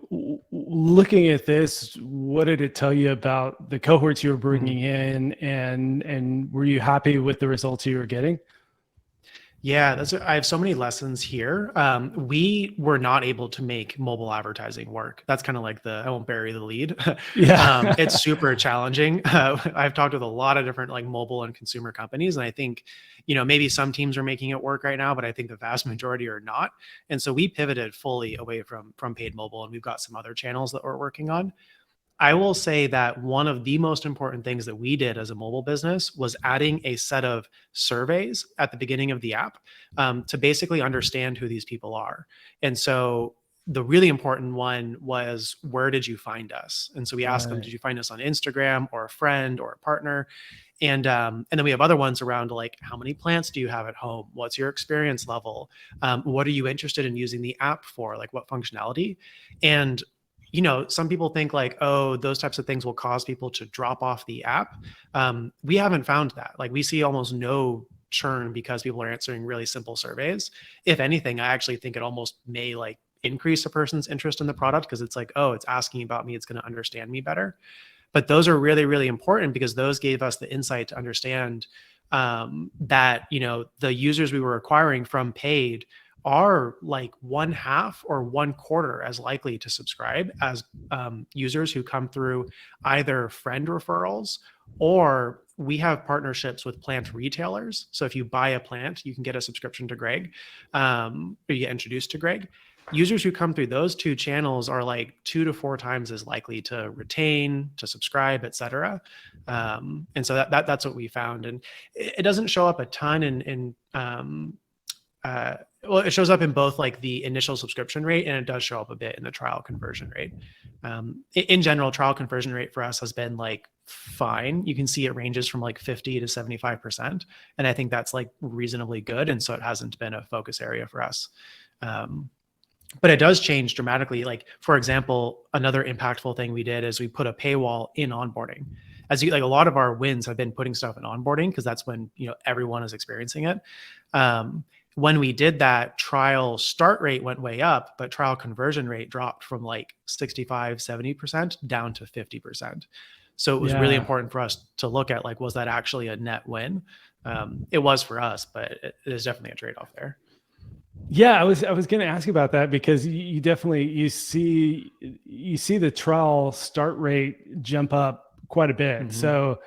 looking at this, what did it tell you about the cohorts you were bringing in, and were you happy with the results you were getting? Yeah, I have so many lessons here. We were not able to make mobile advertising work. That's kind of like I won't bury the lead. Yeah. It's super challenging. I've talked with a lot of different like mobile and consumer companies. And I think, you know, maybe some teams are making it work right now, but I think the vast majority are not. And so we pivoted fully away from paid mobile, and we've got some other channels that we're working on. I will say that one of the most important things that we did as a mobile business was adding a set of surveys at the beginning of the app to basically understand who these people are. And so the really important one was, where did you find us? And so we asked them, did you find us on Instagram or a friend or a partner? And then we have other ones around like, how many plants do you have at home? What's your experience level? What are you interested in using the app for? Like what functionality? And you know, some people think like, oh, those types of things will cause people to drop off the app. We haven't found that. Like we see almost no churn because people are answering really simple surveys. If anything, I actually think it almost may like increase a person's interest in the product because it's like, oh, it's asking about me, it's going to understand me better. But those are really, really important because those gave us the insight to understand that, you know, the users we were acquiring from paid are like 1/2 or 1/4 as likely to subscribe as users who come through either friend referrals, or we have partnerships with plant retailers. So if you buy a plant, you can get a subscription to Greg, or you get introduced to Greg. Users who come through those two channels are like 2 to 4 times as likely to retain, to subscribe, et cetera. And so that's what we found. And it doesn't show up a ton well, it shows up in both like the initial subscription rate, and it does show up a bit in the trial conversion rate. In general, trial conversion rate for us has been like fine. You can see it ranges from like 50 to 75%. And I think that's like reasonably good. And so it hasn't been a focus area for us. But it does change dramatically. Like, for example, another impactful thing we did is we put a paywall in onboarding. As you like, a lot of our wins have been putting stuff in onboarding because that's when, you know, everyone is experiencing it. When we did that, trial start rate went way up, but trial conversion rate dropped from like 65, 70% down to 50%. So it was really important for us to look at, like, was that actually a net win? It was for us, but it is definitely a trade-off there. Yeah, I was going to ask you about that because you definitely, you see the trial start rate jump up quite a bit. Mm-hmm. So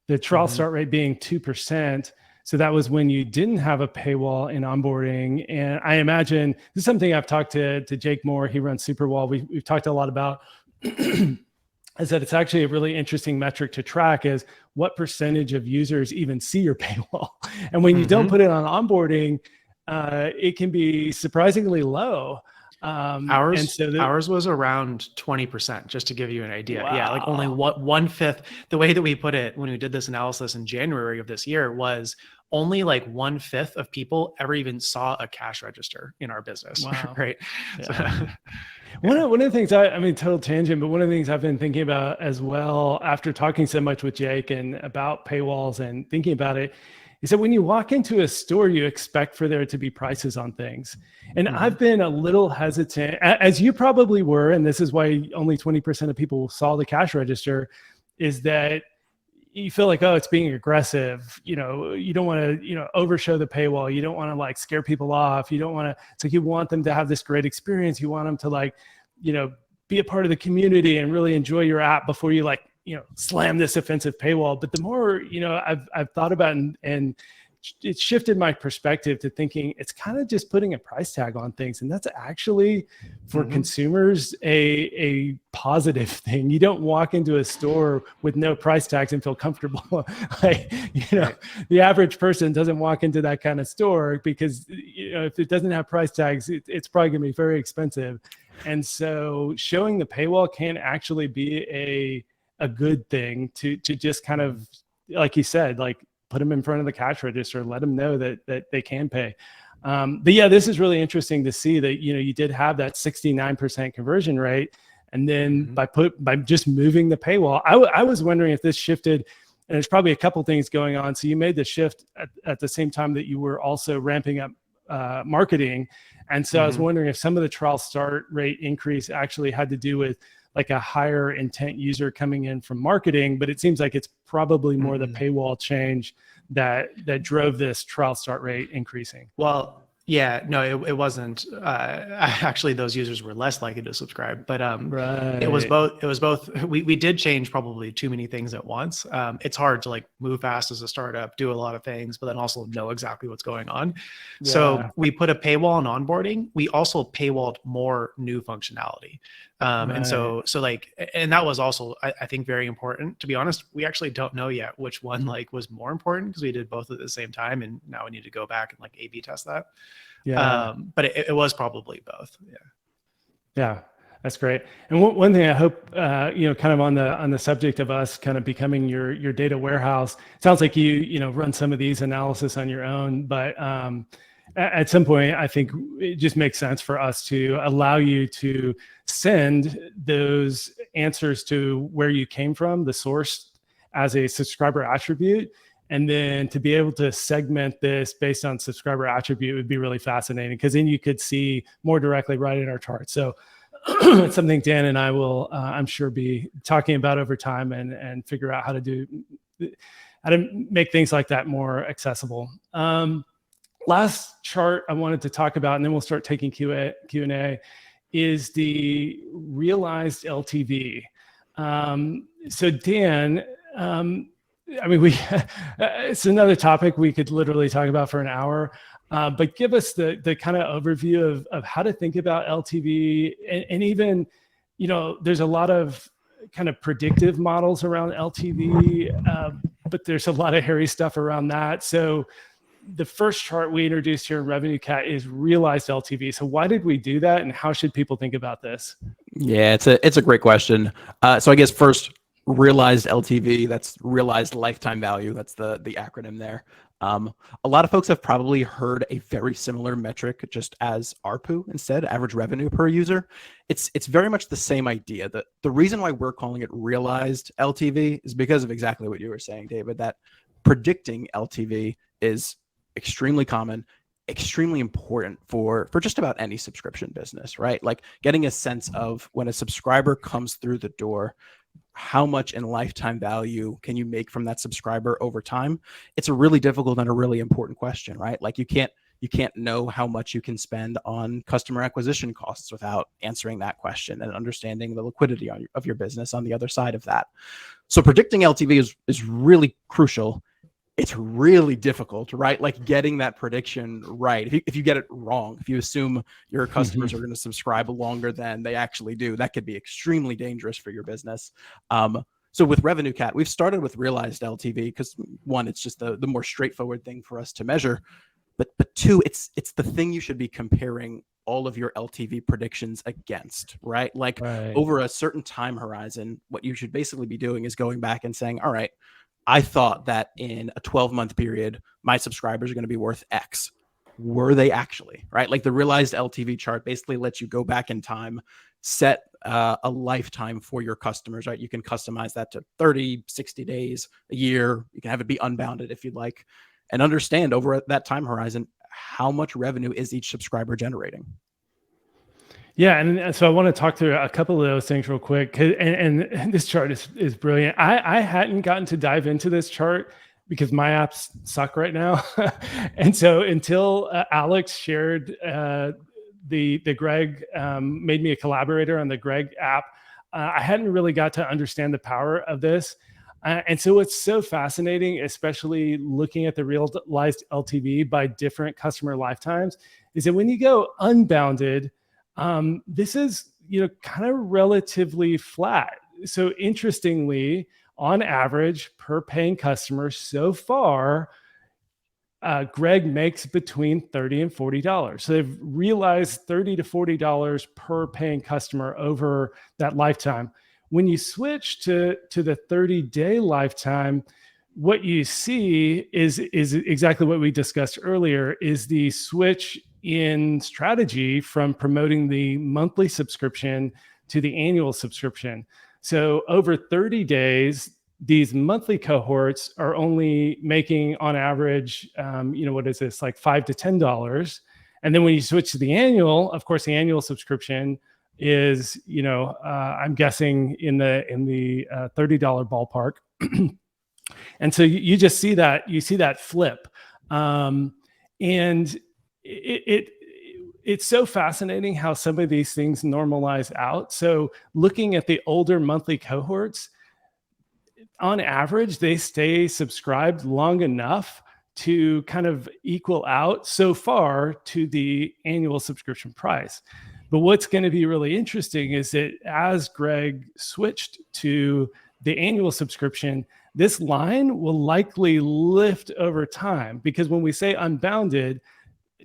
the trial start rate being 2%. So that was when you didn't have a paywall in onboarding. And I imagine this is something I've talked to Jake Moore. He runs Superwall. We've talked a lot about is that it's actually a really interesting metric to track is what percentage of users even see your paywall. And when you don't put it on onboarding, it can be surprisingly low. Ours was around 20%, just to give you an idea. Wow. Yeah, like only 1/5. The way that we put it when we did this analysis in January of this year was only like 1/5 of people ever even saw a cash register in our business. Wow. Right. Yeah. So, one of the things I mean, total tangent, but one of the things I've been thinking about as well after talking so much with Jake and about paywalls and thinking about it is that when you walk into a store, you expect for there to be prices on things. And I've been a little hesitant, as you probably were, and this is why only 20% of people saw the cash register, is that you feel like, oh, it's being aggressive. You know, you don't want to, you know, overshow the paywall. You don't want to like scare people off. You don't want to, it's like you want them to have this great experience. You want them to like, you know, be a part of the community and really enjoy your app before you like, you know, slam this offensive paywall. But the more, you know, I've thought about and it shifted my perspective to thinking it's kind of just putting a price tag on things. And that's actually for consumers, a positive thing. You don't walk into a store with no price tags and feel comfortable. Like, you know, the average person doesn't walk into that kind of store because, you know, if it doesn't have price tags, it's probably gonna be very expensive. And so showing the paywall can actually be a good thing to just kind of, like you said, like put them in front of the cash register, let them know that they can pay. But yeah, this is really interesting to see that, you know, you did have that 69% conversion rate. And then by just moving the paywall, I was wondering if this shifted, and there's probably a couple things going on. So you made the shift at the same time that you were also ramping up marketing. And so I was wondering if some of the trial start rate increase actually had to do with like a higher intent user coming in from marketing, but it seems like it's probably more the paywall change that drove this trial start rate increasing. Well, yeah, no, it wasn't. Actually, those users were less likely to subscribe, but it was both. We did change probably too many things at once. It's hard to like move fast as a startup, do a lot of things, but then also know exactly what's going on. Yeah. So we put a paywall on onboarding. We also paywalled more new functionality. And so like, and that was also, I think, very important. To be honest, we actually don't know yet which one like was more important because we did both at the same time, and now we need to go back and like A/B test that. Yeah. But it was probably both. Yeah. Yeah, that's great. And one thing I hope, you know, kind of on the subject of us kind of becoming your data warehouse, it sounds like you know, run some of these analysis on your own, but at some point, I think it just makes sense for us to allow you to send those answers to where you came from, the source, as a subscriber attribute. And then to be able to segment this based on subscriber attribute would be really fascinating, because then you could see more directly right in our chart. So it's something Dan and I will, I'm sure, be talking about over time and figure out how to make things like that more accessible. Last chart I wanted to talk about, and then we'll start taking Q&A, is the realized LTV. So Dan, I mean, it's another topic we could literally talk about for an hour, but give us the kind of overview of how to think about LTV, and even, there's a lot of kind of predictive models around LTV, but there's a lot of hairy stuff around that. So the first chart we introduced here in RevenueCat is realized LTV. So why did we do that, and how should people think about this? Yeah, it's a great question. So I guess first, realized LTV, that's realized lifetime value. That's the acronym there. A lot of folks have probably heard a very similar metric just as ARPU instead, average revenue per user. It's very much the same idea. The reason why we're calling it realized LTV is because of exactly what you were saying, David, that predicting LTV is extremely common, extremely important for just about any subscription business, right? Like getting a sense of when a subscriber comes through the door, how much in lifetime value can you make from that subscriber over time? It's a really difficult and a really important question, right? Like you can't know how much you can spend on customer acquisition costs without answering that question and understanding the liquidity of your business on the other side of that. So predicting LTV is really crucial. It's really difficult, right? Like getting that prediction right. If you get it wrong, if you assume your customers are going to subscribe longer than they actually do, that could be extremely dangerous for your business. So with RevenueCat, we've started with realized LTV because one, it's just the more straightforward thing for us to measure. But two, it's the thing you should be comparing all of your LTV predictions against, right? Like over a certain time horizon, what you should basically be doing is going back and saying, all right, I thought that in a 12-month period, my subscribers are going to be worth X. Were they actually, right? Like the realized LTV chart basically lets you go back in time, set a lifetime for your customers, right? You can customize that to 30, 60 days, a year. You can have it be unbounded if you'd like, and understand over that time horizon, how much revenue is each subscriber generating. Yeah, and so I want to talk through a couple of those things real quick. And this chart is brilliant. I hadn't gotten to dive into this chart because my apps suck right now. And so until Alex shared the Greg, made me a collaborator on the Greg app, I hadn't really got to understand the power of this. And so what's so fascinating, especially looking at the realized LTV by different customer lifetimes, is that when you go unbounded, this is, kind of relatively flat. So interestingly, on average per paying customer so far, Greg makes between $30 and $40. So they've realized $30 to $40 per paying customer over that lifetime. When you switch to the 30-day lifetime, what you see is exactly what we discussed earlier, is the switch in strategy from promoting the monthly subscription to the annual subscription. So over 30 days, these monthly cohorts are only making on average, what is this, like $5 to $10. And then when you switch to the annual, of course, the annual subscription is, I'm guessing in the $30 ballpark. And so you just see that flip. And it's so fascinating how some of these things normalize out. So looking at the older monthly cohorts, on average, they stay subscribed long enough to kind of equal out so far to the annual subscription price. But what's going to be really interesting is that as Greg switched to the annual subscription, this line will likely lift over time, because when we say unbounded,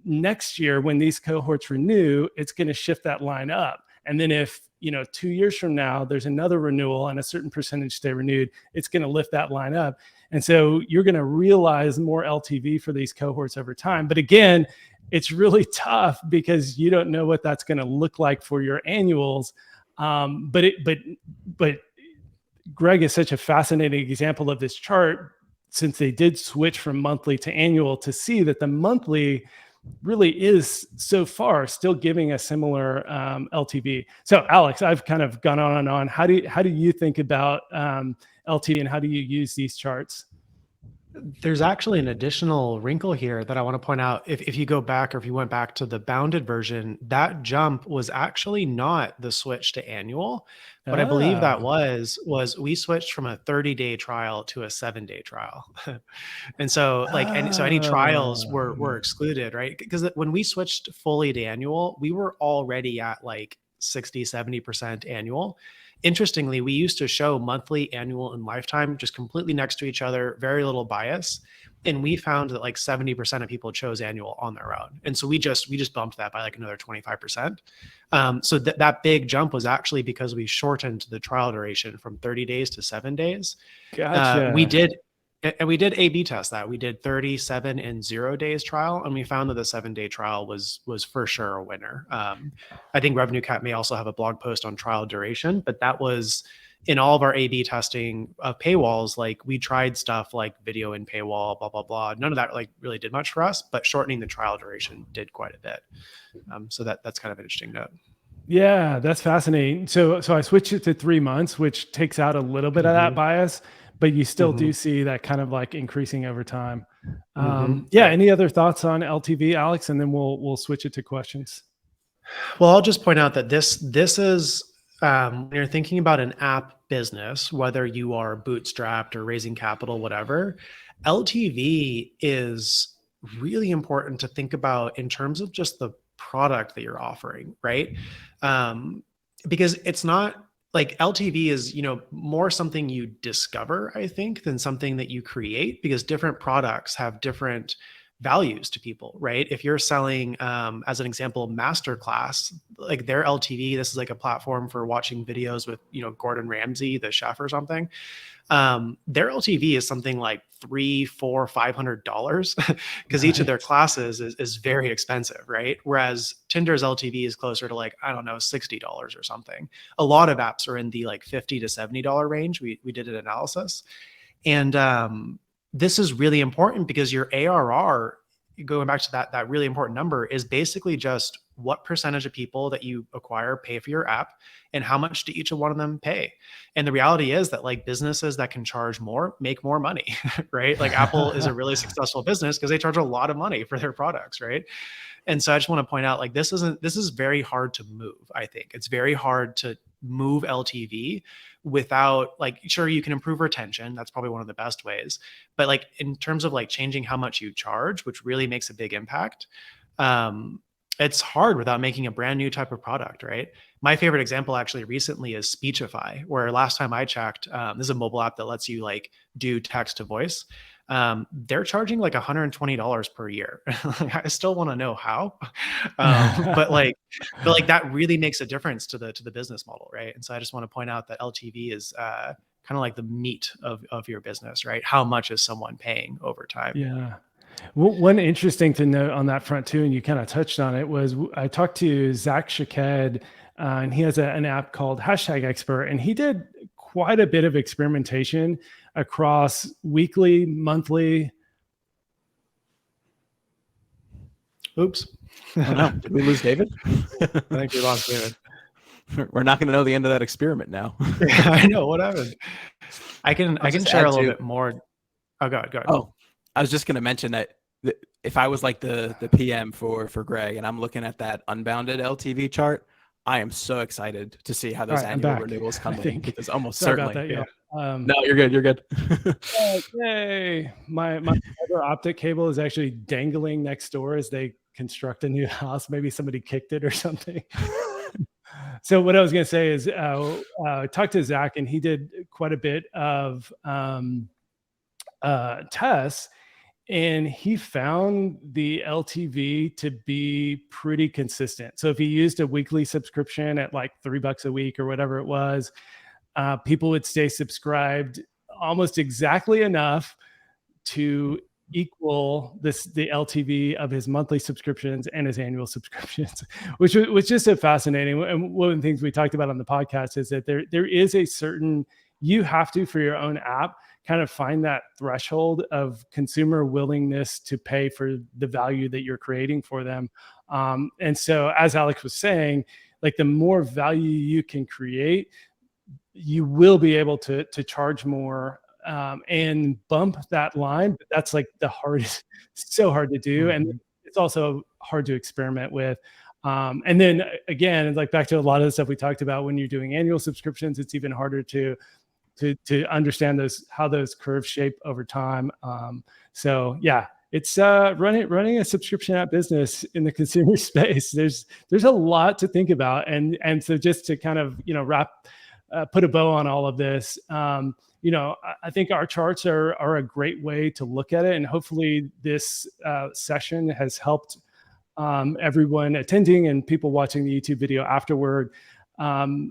next year when these cohorts renew, it's going to shift that line up. And then if 2 years from now there's another renewal and a certain percentage stay renewed, it's going to lift that line up. And so you're going to realize more LTV for these cohorts over time. But again, it's really tough because you don't know what that's going to look like for your annuals. But Greg is such a fascinating example of this chart, since they did switch from monthly to annual, to see that the monthly really is so far still giving a similar LTV. So Alex, I've kind of gone on and on. How do you think about LTV, and how do you use these charts? There's actually an additional wrinkle here that I want to point out. If you go back, or if you went back to the bounded version, that jump was actually not the switch to annual. What I believe that was we switched from a 30-day trial to a 7-day trial. And so any trials were excluded, right? Because when we switched fully to annual, we were already at like 60, 70% annual. Interestingly, we used to show monthly, annual, and lifetime just completely next to each other, very little bias. And we found that like 70% of people chose annual on their own. And so we just bumped that by like another 25%. So that big jump was actually because we shortened the trial duration from 30 days to 7 days. Gotcha. We did A/B test that. We did 30, 7, and 0 days trial, and we found that the 7-day trial was for sure a winner. I think RevenueCat may also have a blog post on trial duration, but that was in all of our A/B testing of paywalls. Like, we tried stuff like video and paywall, blah, blah, blah. None of that like really did much for us, but shortening the trial duration did quite a bit. So that's kind of an interesting note. Yeah, that's fascinating. So I switched it to 3 months, which takes out a little bit of that bias, but you still do see that kind of like increasing over time. Yeah. Any other thoughts on LTV, Alex? And then we'll switch it to questions. Well, I'll just point out that this is, when you're thinking about an app business, whether you are bootstrapped or raising capital, whatever, LTV is really important to think about in terms of just the product that you're offering, right? Because it's not like LTV is, more something you discover, I think, than something that you create, because different products have different values to people, right? If you're selling, as an example, Masterclass, like their LTV, this is like a platform for watching videos with, Gordon Ramsay, the chef or something. Their LTV is something like $300, $400, $500 because each of their classes is very expensive, right? Whereas Tinder's LTV is closer to like, I don't know, $60 or something. A lot of apps are in the like $50 to $70 range. We did an analysis. And this is really important because your ARR, going back to that really important number, is basically just what percentage of people that you acquire pay for your app, and how much do each one of them pay. And the reality is that like businesses that can charge more make more money, right? Like Apple is a really successful business because they charge a lot of money for their products, right? And so I just want to point out, like, this is very hard to move. I think it's very hard to move LTV without, like, sure, you can improve retention. That's probably one of the best ways. But like in terms of like changing how much you charge, which really makes a big impact, it's hard without making a brand new type of product, right? My favorite example actually recently is Speechify, where last time I checked, this is a mobile app that lets you like do text to voice. They're charging like $120 per year. I still want to know how, but that really makes a difference to the business model, right? And so I just want to point out that LTV is kind of like the meat of your business, right? How much is someone paying over time? Yeah. Well, one interesting to note on that front too, and you kind of touched on it, was I talked to Zach Shaked, and he has an app called #Expert, and he did quite a bit of experimentation across weekly, monthly. Oops. Oh no, did we lose David? I think we lost David. We're not going to know the end of that experiment now. Yeah, I know what happened. I can share a little bit more. Oh, go ahead. Oh, I was just going to mention that if I was like the PM for Greg, and I'm looking at that unbounded LTV chart, I am so excited to see how those annual renewals come in, because almost certainly. About that, yeah. No, you're good. You're good. Yay! My fiber optic cable is actually dangling next door as they construct a new house. Maybe somebody kicked it or something. So what I was going to say is, I talked to Zach, and he did quite a bit of tests, and he found the LTV to be pretty consistent. So if he used a weekly subscription at like $3 a week or whatever it was, people would stay subscribed almost exactly enough to equal the LTV of his monthly subscriptions and his annual subscriptions, which was just so fascinating. And one of the things we talked about on the podcast is that there is a certain, you have to, for your own app, kind of find that threshold of consumer willingness to pay for the value that you're creating for them. And so, as Alex was saying, like the more value you can create, you will be able to charge more and bump that line. But that's like the hardest, so hard to do. And it's also hard to experiment with. And then again, like back to a lot of the stuff we talked about, when you're doing annual subscriptions, it's even harder to understand how those curves shape over time. So yeah, it's running a subscription app business in the consumer space. There's a lot to think about, and so just to kind of put a bow on all of this, I think our charts are a great way to look at it, and hopefully this session has helped everyone attending and people watching the YouTube video afterward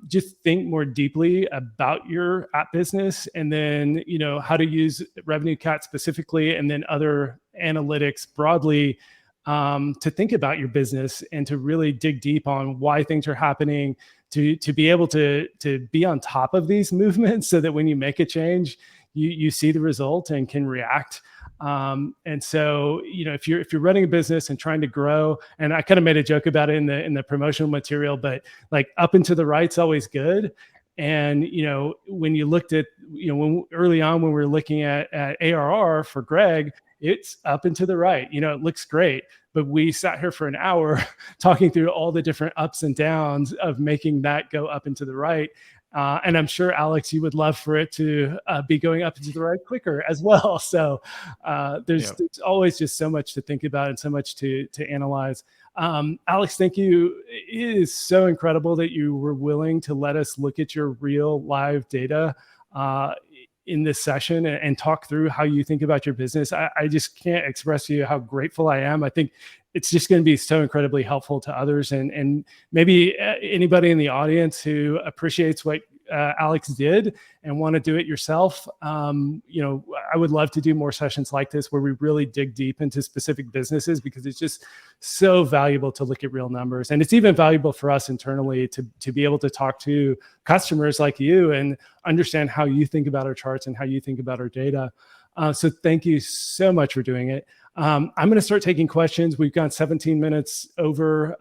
just think more deeply about your app business, and then how to use RevenueCat specifically, and then other analytics broadly to think about your business and to really dig deep on why things are happening, to be able to be on top of these movements so that when you make a change, you see the result and can react. And so, if you're running a business and trying to grow, and I kind of made a joke about it in the promotional material, but like up and to the right's always good. And, when you looked at, early on when we were looking at ARR for Greg, it's up and to the right, it looks great. But we sat here for an hour talking through all the different ups and downs of making that go up and to the right. And I'm sure, Alex, you would love for it to be going up and to the right quicker as well. So there's always just so much to think about and so much to analyze. Alex, thank you. It is so incredible that you were willing to let us look at your real live data in this session and talk through how you think about your business. I just can't express to you how grateful I am. I think it's just going to be so incredibly helpful to others, and maybe anybody in the audience who appreciates what Alex did and want to do it yourself. I would love to do more sessions like this where we really dig deep into specific businesses, because it's just so valuable to look at real numbers. And it's even valuable for us internally to be able to talk to customers like you and understand how you think about our charts and how you think about our data. So thank you so much for doing it. I'm going to start taking questions. We've gone 17 minutes over.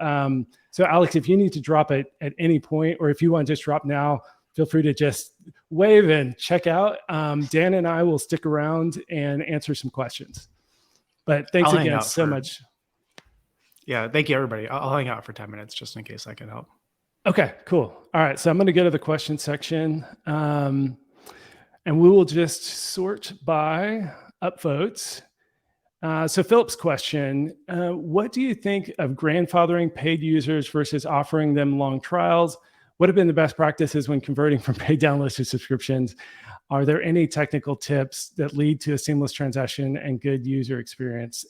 So Alex, if you need to drop it at any point, or if you want to just drop now, feel free to just wave and check out. Dan and I will stick around and answer some questions. But thanks again so much. Yeah, thank you, everybody. I'll hang out for 10 minutes just in case I can help. Okay, cool. All right, so I'm going to go to the question section. And we will just sort by upvotes. So Philip's question, what do you think of grandfathering paid users versus offering them long trials? What have been the best practices when converting from paid downloads to subscriptions? Are there any technical tips that lead to a seamless transaction and good user experience?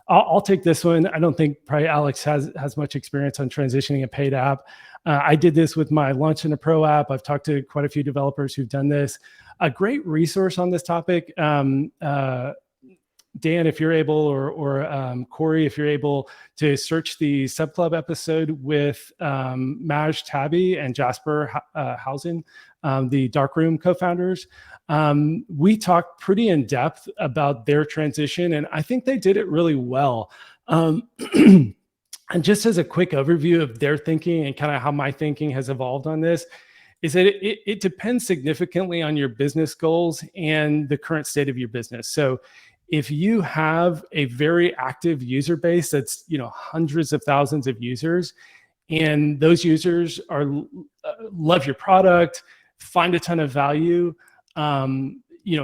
I'll take this one. I don't think probably Alex has much experience on transitioning a paid app. I did this with my Launch in a Pro app. I've talked to quite a few developers who've done this. A great resource on this topic, Dan, if you're able, or Corey, if you're able to search the Subclub episode with Maj Tabi and Jasper Hausen, the Darkroom co-founders. We talked pretty in depth about their transition, and I think they did it really well. And just as a quick overview of their thinking and kind of how my thinking has evolved on this, is that it depends significantly on your business goals and the current state of your business. So if you have a very active user base that's hundreds of thousands of users, and those users love your product, find a ton of value,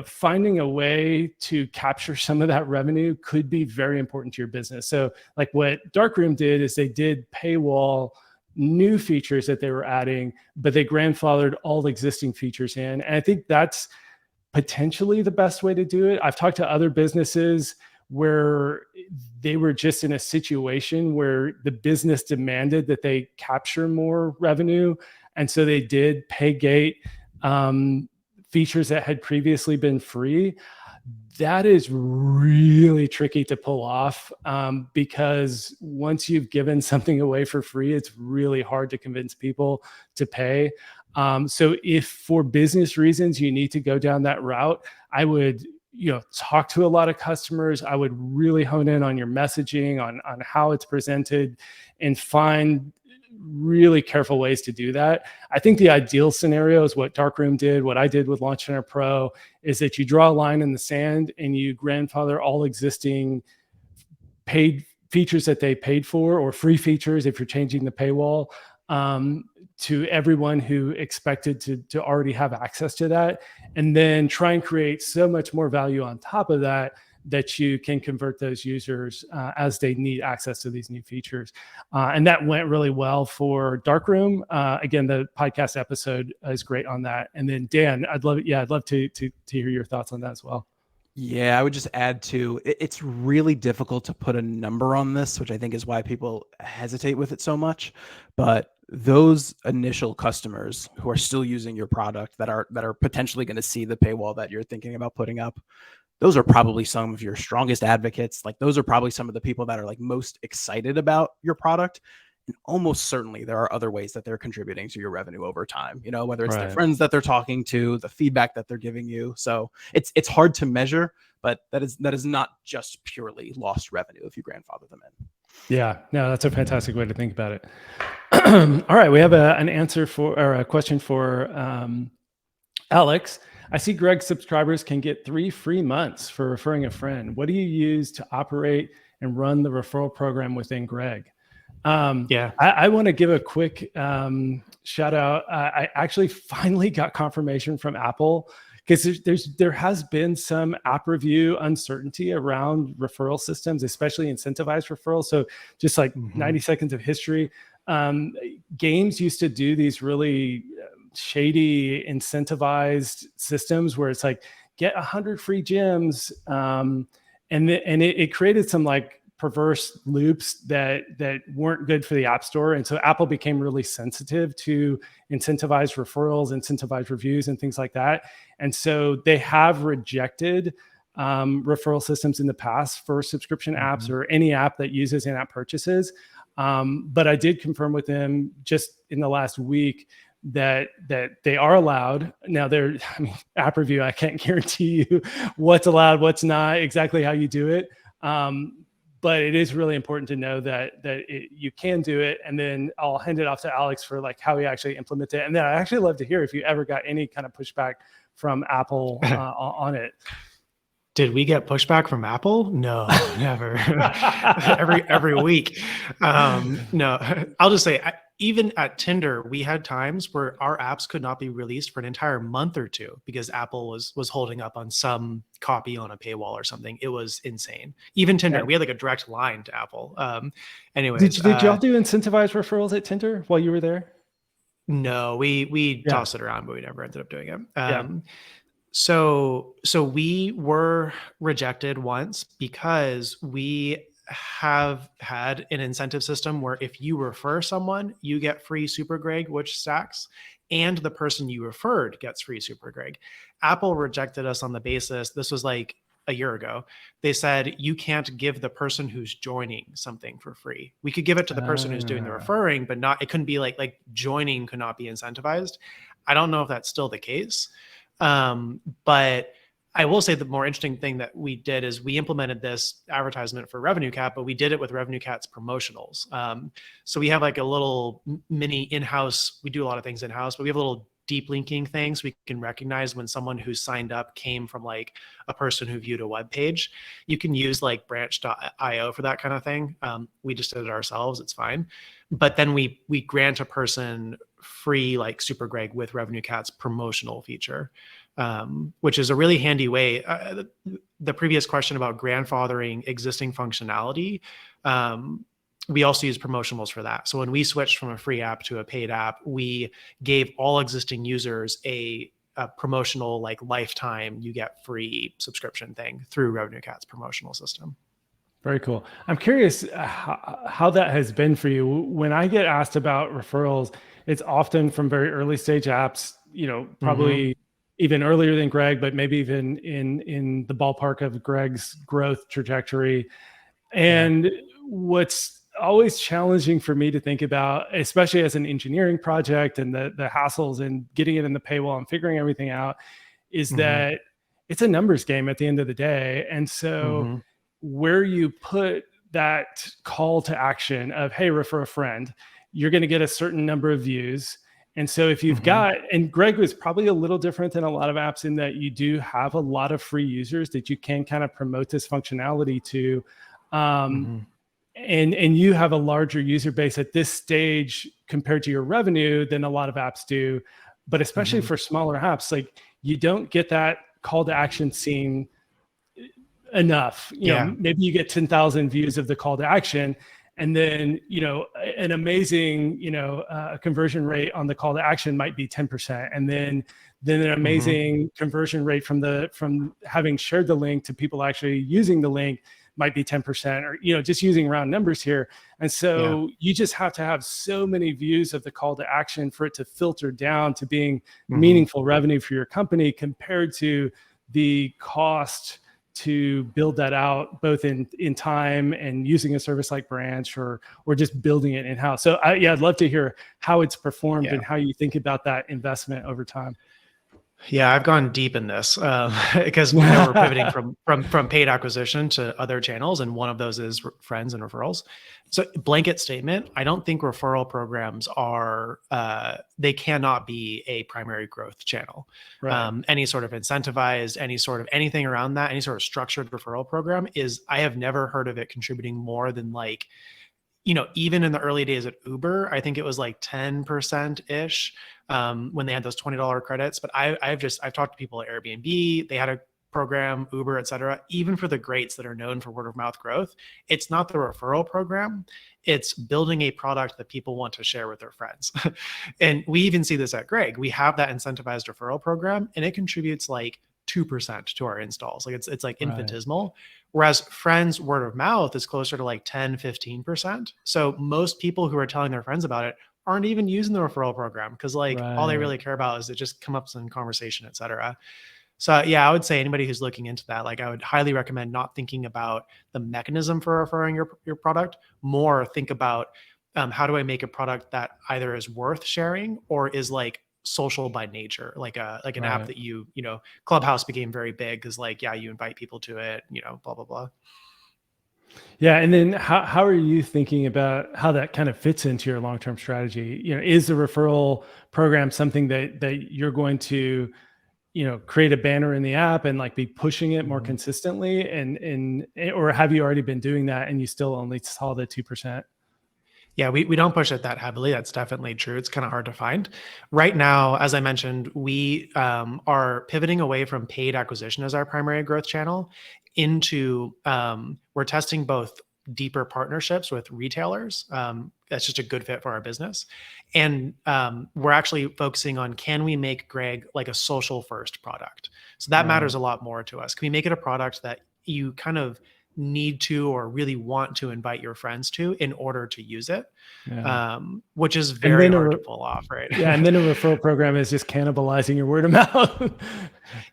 finding a way to capture some of that revenue could be very important to your business. So like what Darkroom did is they did paywall new features that they were adding, but they grandfathered all existing features in. And I think that's potentially the best way to do it. I've talked to other businesses where they were just in a situation where the business demanded that they capture more revenue. And so they did pay gate features that had previously been free. That is really tricky to pull off because once you've given something away for free, it's really hard to convince people to pay. So if for business reasons you need to go down that route, I would talk to a lot of customers. I would really hone in on your messaging, on how it's presented, and find really careful ways to do that. I think the ideal scenario is what Darkroom did, what I did with Launch Center Pro, is that you draw a line in the sand and you grandfather all existing paid features that they paid for, or free features if you're changing the paywall, to everyone who expected to already have access to that, and then try and create so much more value on top of that that you can convert those users as they need access to these new features. And that went really well for Darkroom. Again, the podcast episode is great on that. And then Dan, I'd love to hear your thoughts on that as well. Yeah, I would just add to it's really difficult to put a number on this, which I think is why people hesitate with it so much. But those initial customers who are still using your product that are potentially going to see the paywall that you're thinking about putting up, those are probably some of your strongest advocates. Like, those are probably some of the people that are like most excited about your product. And almost certainly there are other ways that they're contributing to your revenue over time, whether it's their friends that they're talking to, the feedback that they're giving you. So it's hard to measure, but that is not just purely lost revenue if you grandfather them in. Yeah, no, that's a fantastic way to think about it. All right, we have an answer for, or a question for Alex. I see Greg subscribers can get 3 free months for referring a friend. What do you use to operate and run the referral program within Greg? I want to give a quick shout out. I actually finally got confirmation from Apple, because there has been some app review uncertainty around referral systems, especially incentivized referrals. So just like 90 seconds of history, games used to do these really shady incentivized systems where it's like, get 100 free gems, and it created some like perverse loops that weren't good for the App Store. And so Apple became really sensitive to incentivized referrals, incentivized reviews, and things like that. And so they have rejected referral systems in the past for subscription apps or any app that uses in-app purchases. But I did confirm with them just in the last week that they are allowed. Now, app review, I can't guarantee you what's allowed, what's not, exactly how you do it. But it is really important to know that you can do it. And then I'll hand it off to Alex for like how he actually implements it. And then I'd actually love to hear if you ever got any kind of pushback from Apple on it. Did we get pushback from Apple? No, never. every week. No, I'll just say, even at Tinder, we had times where our apps could not be released for an entire month or two because Apple was holding up on some copy on a paywall or something. It was insane. Even Tinder, we had like a direct line to Apple. Anyways, did y'all do incentivized referrals at Tinder while you were there? No, we tossed it around, but we never ended up doing it. So we were rejected once because we have had an incentive system where if you refer someone, you get free Super Greg, which stacks, and the person you referred gets free Super Greg. Apple rejected us on the basis, this was like a year ago, they said, you can't give the person who's joining something for free. We could give it to the person who's doing the referring, but it couldn't be like joining could not be incentivized. I don't know if that's still the case. But I will say the more interesting thing that we did is we implemented this advertisement for RevenueCat, but we did it with RevenueCat's promotionals. So we have like a little mini in-house, we do a lot of things in-house, but we have a little deep linking thing so we can recognize when someone who signed up came from like a person who viewed a web page. You can use like branch.io for that kind of thing. We just did it ourselves, it's fine. But then we grant a person free like Super Greg with RevenueCat's promotional feature, which is a really handy way. The previous question about grandfathering existing functionality, we also use promotionals for that. So when we switched from a free app to a paid app, we gave all existing users a promotional like lifetime, you get free subscription thing through RevenueCat's promotional system. Very cool. I'm curious how that has been for you. When I get asked about referrals, it's often from very early stage apps, probably even earlier than Greg, but maybe even in the ballpark of Greg's growth trajectory. And what's always challenging for me to think about, especially as an engineering project and the hassles and getting it in the paywall and figuring everything out, is that it's a numbers game at the end of the day. And so where you put that call to action of, hey, refer a friend, you're going to get a certain number of views. And so if you've got, and Greg was probably a little different than a lot of apps in that you do have a lot of free users that you can kind of promote this functionality to. And you have a larger user base at this stage compared to your revenue than a lot of apps do. But especially for smaller apps, like you don't get that call to action seen enough. You know, maybe you get 10,000 views of the call to action, and then, you know, an amazing, you know, conversion rate on the call to action might be 10%. And then an amazing conversion rate from having shared the link to people actually using the link might be 10%, or, you know, just using round numbers here. And so you just have to have so many views of the call to action for it to filter down to being meaningful revenue for your company, compared to the cost to build that out, both in time and using a service like Branch, or just building it in-house. So I'd love to hear how it's performed and how you think about that investment over time. Yeah, I've gone deep in this because we're pivoting from paid acquisition to other channels, and one of those is friends and referrals. So, blanket statement, I don't think referral programs are they cannot be a primary growth channel. Right. Any sort of incentivized, any sort of anything around that, any sort of structured referral program I have never heard of it contributing more than, like, you know, even in the early days at Uber, I think it was like 10% ish when they had those $20 credits. But I've talked to people at Airbnb, they had a program, Uber, et cetera. Even for the greats that are known for word of mouth growth, it's not the referral program. It's building a product that people want to share with their friends. And we even see this at Greg. We have that incentivized referral program, and it contributes like 2% to our installs. Like it's like infinitesimal. Whereas friends word of mouth is closer to like 10, 15%. So most people who are telling their friends about it aren't even using the referral program, because like all they really care about is it just come up in conversation, et cetera. So yeah, I would say anybody who's looking into that, like I would highly recommend not thinking about the mechanism for referring your product, more think about how do I make a product that either is worth sharing or is like social by nature, like an app that you know, Clubhouse became very big because like, you invite people to it, you know, blah, blah, blah. Yeah. And then how are you thinking about how that kind of fits into your long-term strategy? You know, is the referral program something that you're going to, you know, create a banner in the app and like be pushing it more consistently, or have you already been doing that and you still only saw the 2%? Yeah, we don't push it that heavily. That's definitely true. It's kind of hard to find. Right now, as I mentioned, we are pivoting away from paid acquisition as our primary growth channel into we're testing both deeper partnerships with retailers. That's just a good fit for our business. And we're actually focusing on, can we make Greg like a social first product? So that matters a lot more to us. Can we make it a product that you kind of need to or really want to invite your friends to in order to use it, which is very hard to pull off, right? Yeah, and then a referral program is just cannibalizing your word of mouth.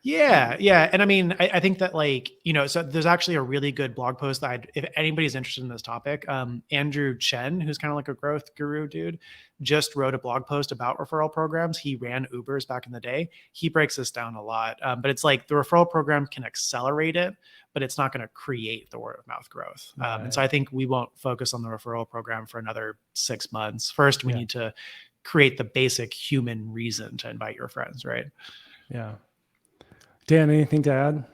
Yeah. And I mean, I think that, like, you know, so there's actually a really good blog post that if anybody's interested in this topic, Andrew Chen, who's kind of like a growth guru dude, just wrote a blog post about referral programs. He ran Ubers back in the day. He breaks this down a lot, but it's like the referral program can accelerate it, but it's not going to create the word of mouth growth. And so I think we won't focus on the referral program for another 6 months. First, we need to create the basic human reason to invite your friends, right? Yeah. Dan, anything to add?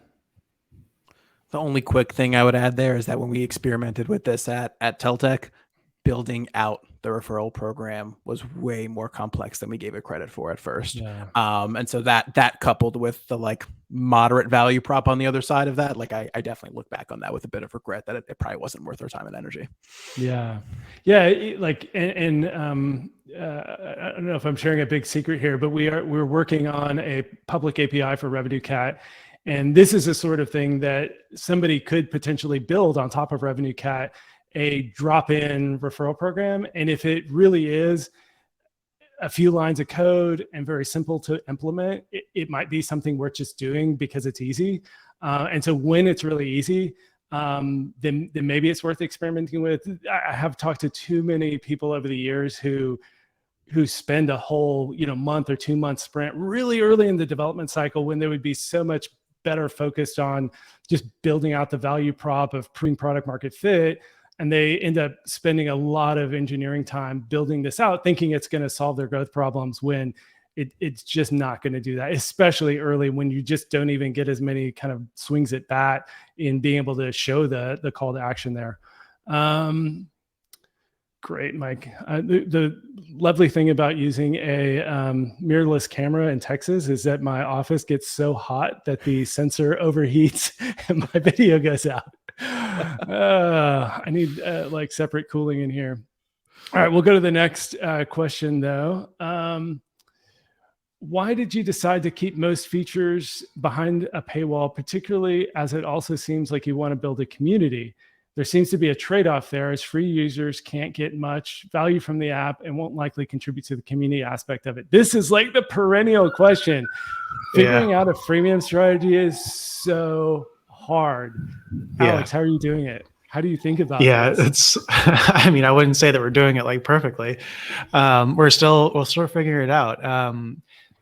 The only quick thing I would add there is that when we experimented with this at Teltech, building out the referral program was way more complex than we gave it credit for at first. And so that coupled with the like moderate value prop on the other side of that, like I definitely look back on that with a bit of regret that it probably wasn't worth our time and energy. Yeah. Like, and I don't know if I'm sharing a big secret here, but we're working on a public API for RevenueCat. And this is a sort of thing that somebody could potentially build on top of RevenueCat, a drop-in referral program. And if it really is a few lines of code and very simple to implement, it might be something worth just doing because it's easy. And so when it's really easy, then maybe it's worth experimenting with. I have talked to too many people over the years who spend a whole month or 2 month sprint really early in the development cycle when they would be so much better focused on just building out the value prop of proving product market fit. And they end up spending a lot of engineering time building this out, thinking it's going to solve their growth problems when it's just not going to do that, especially early when you just don't even get as many kind of swings at bat in being able to show the call to action there. Great, Mike. The lovely thing about using a mirrorless camera in Texas is that my office gets so hot that the sensor overheats and my video goes out. I need like separate cooling in here. All right, we'll go to the next question though. Why did you decide to keep most features behind a paywall, particularly as it also seems like you want to build a community? There seems to be a trade-off there, as free users can't get much value from the app and won't likely contribute to the community aspect of it. This is like the perennial question. Figuring out a freemium strategy is so hard. Alex, how are you doing it? How do you think about this? It's, I mean, I wouldn't say that we're doing it like perfectly. We're still figuring it out.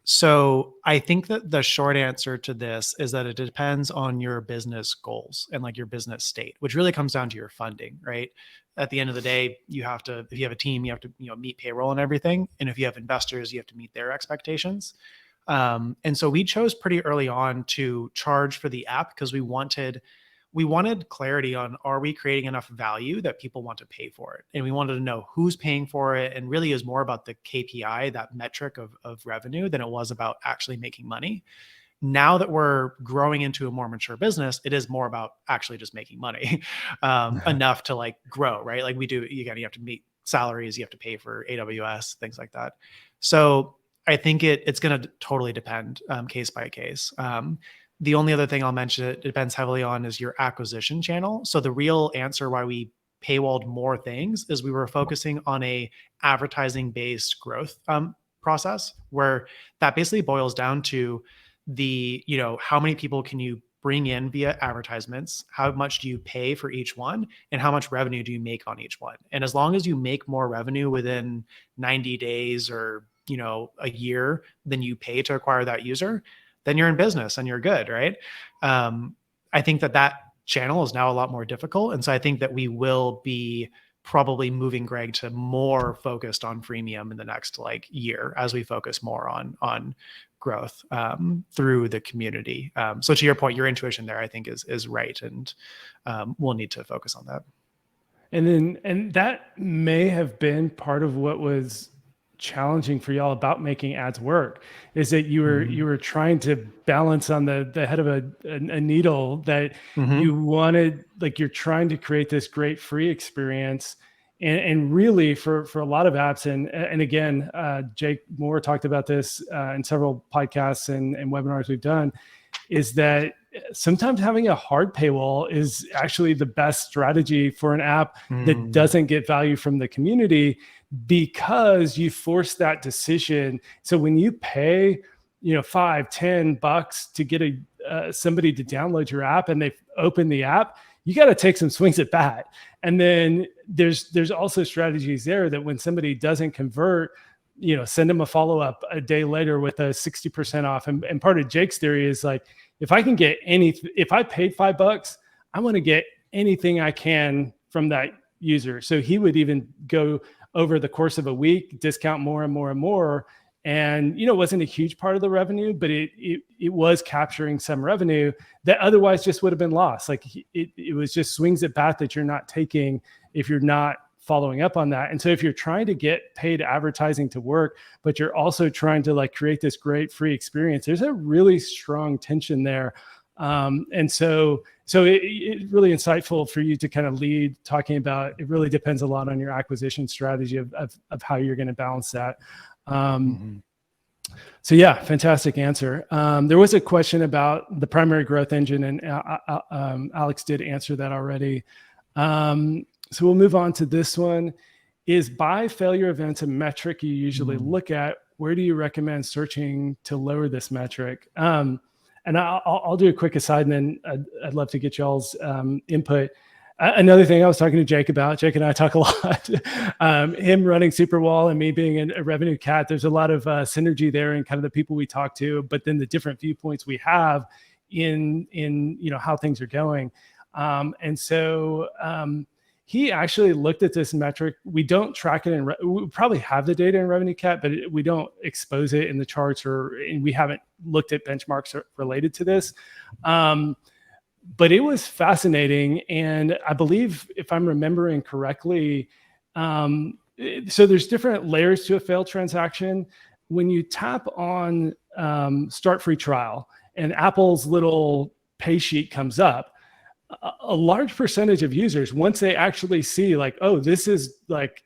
So I think that the short answer to this is that it depends on your business goals and like your business state, which really comes down to your funding, right? At the end of the day, you have to, if you have a team, you have to, meet payroll and everything. And if you have investors, you have to meet their expectations. And so we chose pretty early on to charge for the app because we wanted clarity on, are we creating enough value that people want to pay for it? And we wanted to know who's paying for it. And really is more about the KPI, that metric of revenue, than it was about actually making money. Now that we're growing into a more mature business, it is more about actually just making money enough to like grow, right? Like we do, you have to meet salaries, you have to pay for AWS, things like that. So I think it's going to totally depend case by case. The only other thing I'll mention it depends heavily on is your acquisition channel. So the real answer why we paywalled more things is we were focusing on a advertising-based growth process, where that basically boils down to the, how many people can you bring in via advertisements, how much do you pay for each one, and how much revenue do you make on each one. And as long as you make more revenue within 90 days or a year than you pay to acquire that user, then you're in business and you're good, right? I think that channel is now a lot more difficult. And so I think that we will be probably moving Greg to more focused on freemium in the next year as we focus more on growth through the community. So to your point, your intuition there, I think is right. And we'll need to focus on that. And that may have been part of what was challenging for y'all about making ads work, is that you were trying to balance on the head of a needle that you wanted, you're trying to create this great free experience. And really for a lot of apps, and again, Jake Moore talked about this in several podcasts and webinars we've done, is that sometimes having a hard paywall is actually the best strategy for an app that doesn't get value from the community, because you force that decision. So when you pay, $5-10 to get somebody to download your app and they open the app, you got to take some swings at bat. And then there's also strategies there that when somebody doesn't convert, send them a follow-up a day later with a 60% off. And part of Jake's theory is if I can get if I paid $5, I want to get anything I can from that user. So he would even go over the course of a week, discount more and more and more. And, it wasn't a huge part of the revenue, but it was capturing some revenue that otherwise just would have been lost. It was just swings at bat that you're not taking if you're not following up on that. And so if you're trying to get paid advertising to work, but you're also trying to create this great free experience, there's a really strong tension there. And so it's really insightful for you to kind of lead talking about, it really depends a lot on your acquisition strategy of how you're going to balance that. So yeah, fantastic answer. There was a question about the primary growth engine, and Alex did answer that already. So we'll move on to this one. Is buy failure events a metric you usually look at? Where do you recommend searching to lower this metric? And I'll do a quick aside, and then I'd love to get y'all's input. Another thing I was talking to Jake about, Jake and I talk a lot, him running Superwall and me being a RevenueCat, there's a lot of synergy there in kind of the people we talk to, but then the different viewpoints we have in how things are going. And so he actually looked at this metric. We don't track it we probably have the data in RevenueCat, but we don't expose it in the charts, and we haven't looked at benchmarks related to this. But it was fascinating. And I believe, if I'm remembering correctly, so there's different layers to a failed transaction. When you tap on start free trial and Apple's little pay sheet comes up, a large percentage of users, once they actually see like, oh, this is like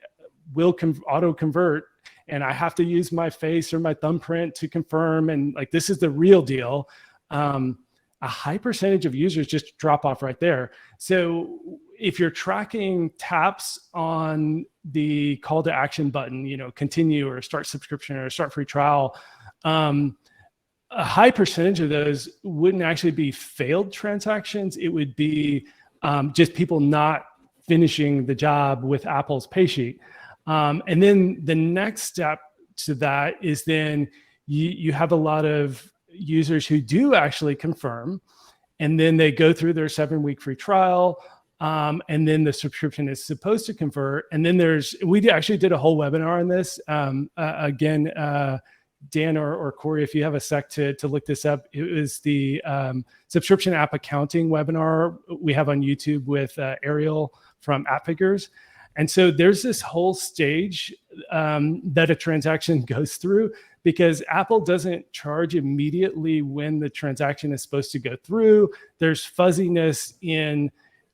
will auto convert, and I have to use my face or my thumbprint to confirm, and like this is the real deal. A high percentage of users just drop off right there. So if you're tracking taps on the call to action button, continue or start subscription or start free trial, a high percentage of those wouldn't actually be failed transactions. It would be just people not finishing the job with Apple's pay sheet. And then the next step to that is then you have a lot of users who do actually confirm, and then they go through their 7-week free trial, and then the subscription is supposed to convert. And then we actually did a whole webinar on this. Again, Dan or Corey, if you have a sec to look this up, it was the subscription app accounting webinar we have on YouTube with Ariel from App Figures. And so there's this whole stage that a transaction goes through, because Apple doesn't charge immediately when the transaction is supposed to go through. There's fuzziness in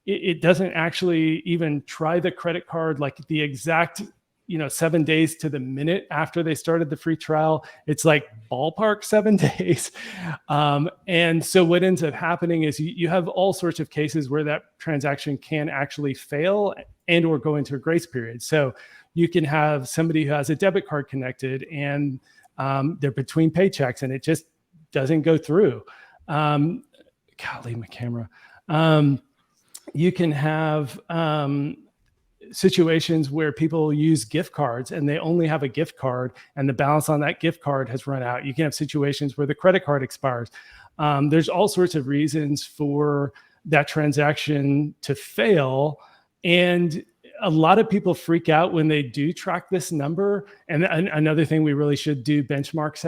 it doesn't actually even try the credit card like the exact 7 days to the minute after they started the free trial. It's like ballpark 7 days. And so what ends up happening is you have all sorts of cases where that transaction can actually fail and or go into a grace period. So you can have somebody who has a debit card connected, and they're between paychecks and it just doesn't go through. Golly, my camera. You can have situations where people use gift cards and they only have a gift card and the balance on that gift card has run out. You can have situations where the credit card expires. There's all sorts of reasons for that transaction to fail. And a lot of people freak out when they do track this number. And another thing we really should do benchmarks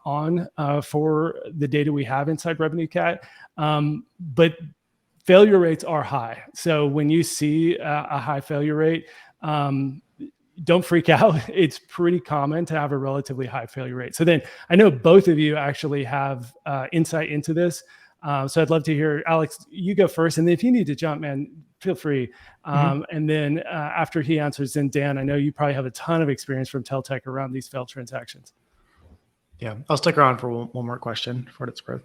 on for the data we have inside RevenueCat. But failure rates are high. So when you see a high failure rate, don't freak out. It's pretty common to have a relatively high failure rate. So then I know both of you actually have insight into this. So I'd love to hear, Alex, you go first. And then if you need to jump, man, feel free. And then after he answers, then Dan, I know you probably have a ton of experience from Teltech around these failed transactions. Yeah, I'll stick around for one more question for what it's worth.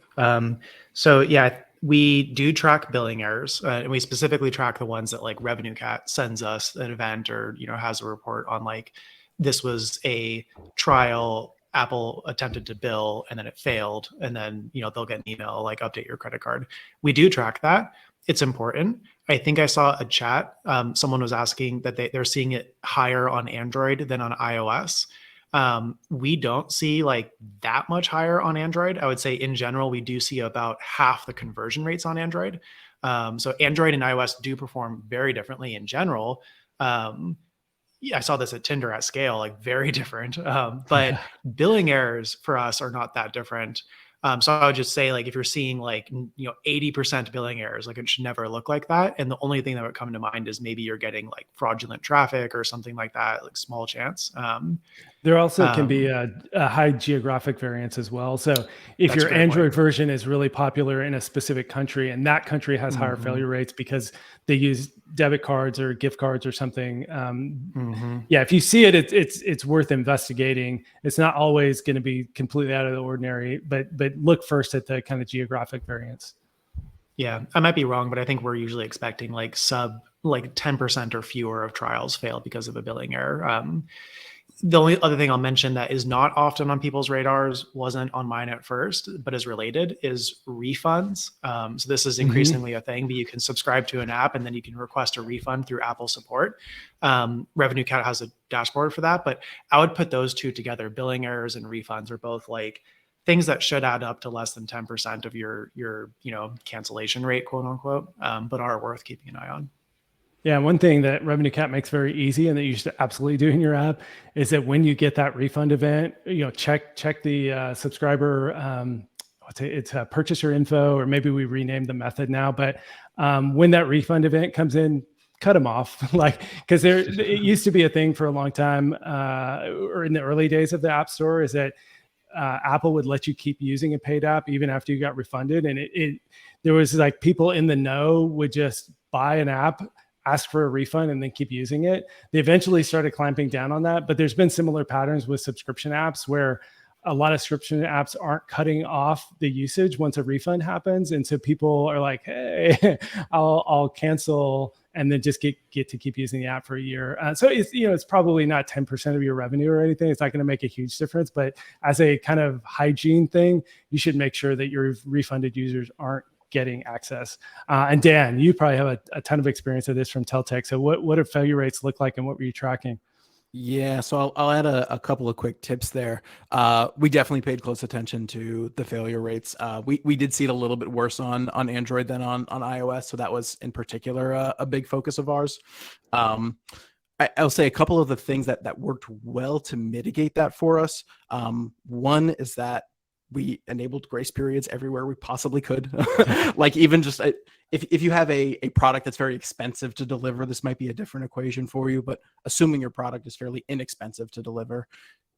So yeah, we do track billing errors, and we specifically track the ones that like RevenueCat sends us an event or has a report on, like this was a trial, Apple attempted to bill and then it failed, and then they'll get an email like update your credit card. We do track that. It's important. I think I saw a chat. Someone was asking that they're seeing it higher on Android than on iOS. We don't see like that much higher on Android. I would say in general, we do see about half the conversion rates on Android. So Android and iOS do perform very differently in general. I saw this at Tinder at scale, like very different. But billing errors for us are not that different. So I would just say, like, if you're seeing like 80% billing errors, like it should never look like that. And the only thing that would come to mind is maybe you're getting like fraudulent traffic or something like that, like small chance. There also can be a high geographic variance as well. So if your Android version is really popular in a specific country and that country has higher failure rates because they use debit cards or gift cards or something, yeah, if you see it, it's worth investigating. It's not always going to be completely out of the ordinary, but look first at the kind of geographic variance. Yeah, I might be wrong, but I think we're usually expecting like 10% or fewer of trials fail because of a billing error. The only other thing I'll mention that is not often on people's radars, wasn't on mine at first, but is related, is refunds. So this is increasingly a thing, but you can subscribe to an app and then you can request a refund through Apple support. RevenueCat has a dashboard for that, but I would put those two together. Billing errors and refunds are both like things that should add up to less than 10% of your cancellation rate, quote unquote, but are worth keeping an eye on. Yeah, one thing that RevenueCat makes very easy and that you should absolutely do in your app is that when you get that refund event, check the subscriber, it's purchaser info, or maybe we renamed the method now. But when that refund event comes in, cut them off, because it used to be a thing for a long time, or in the early days of the App Store, is that Apple would let you keep using a paid app even after you got refunded, and there was like people in the know would just buy an app, ask for a refund, and then keep using it. They eventually started clamping down on that, but there's been similar patterns with subscription apps where a lot of subscription apps aren't cutting off the usage once a refund happens. And so people are like, hey, I'll cancel and then just get to keep using the app for a year. So it's probably not 10% of your revenue or anything. It's not going to make a huge difference, but as a kind of hygiene thing, you should make sure that your refunded users aren't getting access. And Dan, you probably have a ton of experience of this from Teltech. So what do failure rates look like and what were you tracking? Yeah, so I'll add a couple of quick tips there. We definitely paid close attention to the failure rates. We did see it a little bit worse on Android than on iOS. So that was in particular a big focus of ours. I'll say a couple of the things that worked well to mitigate that for us. One is that we enabled grace periods everywhere we possibly could. Like even just if you have a product that's very expensive to deliver, this might be a different equation for you, but assuming your product is fairly inexpensive to deliver,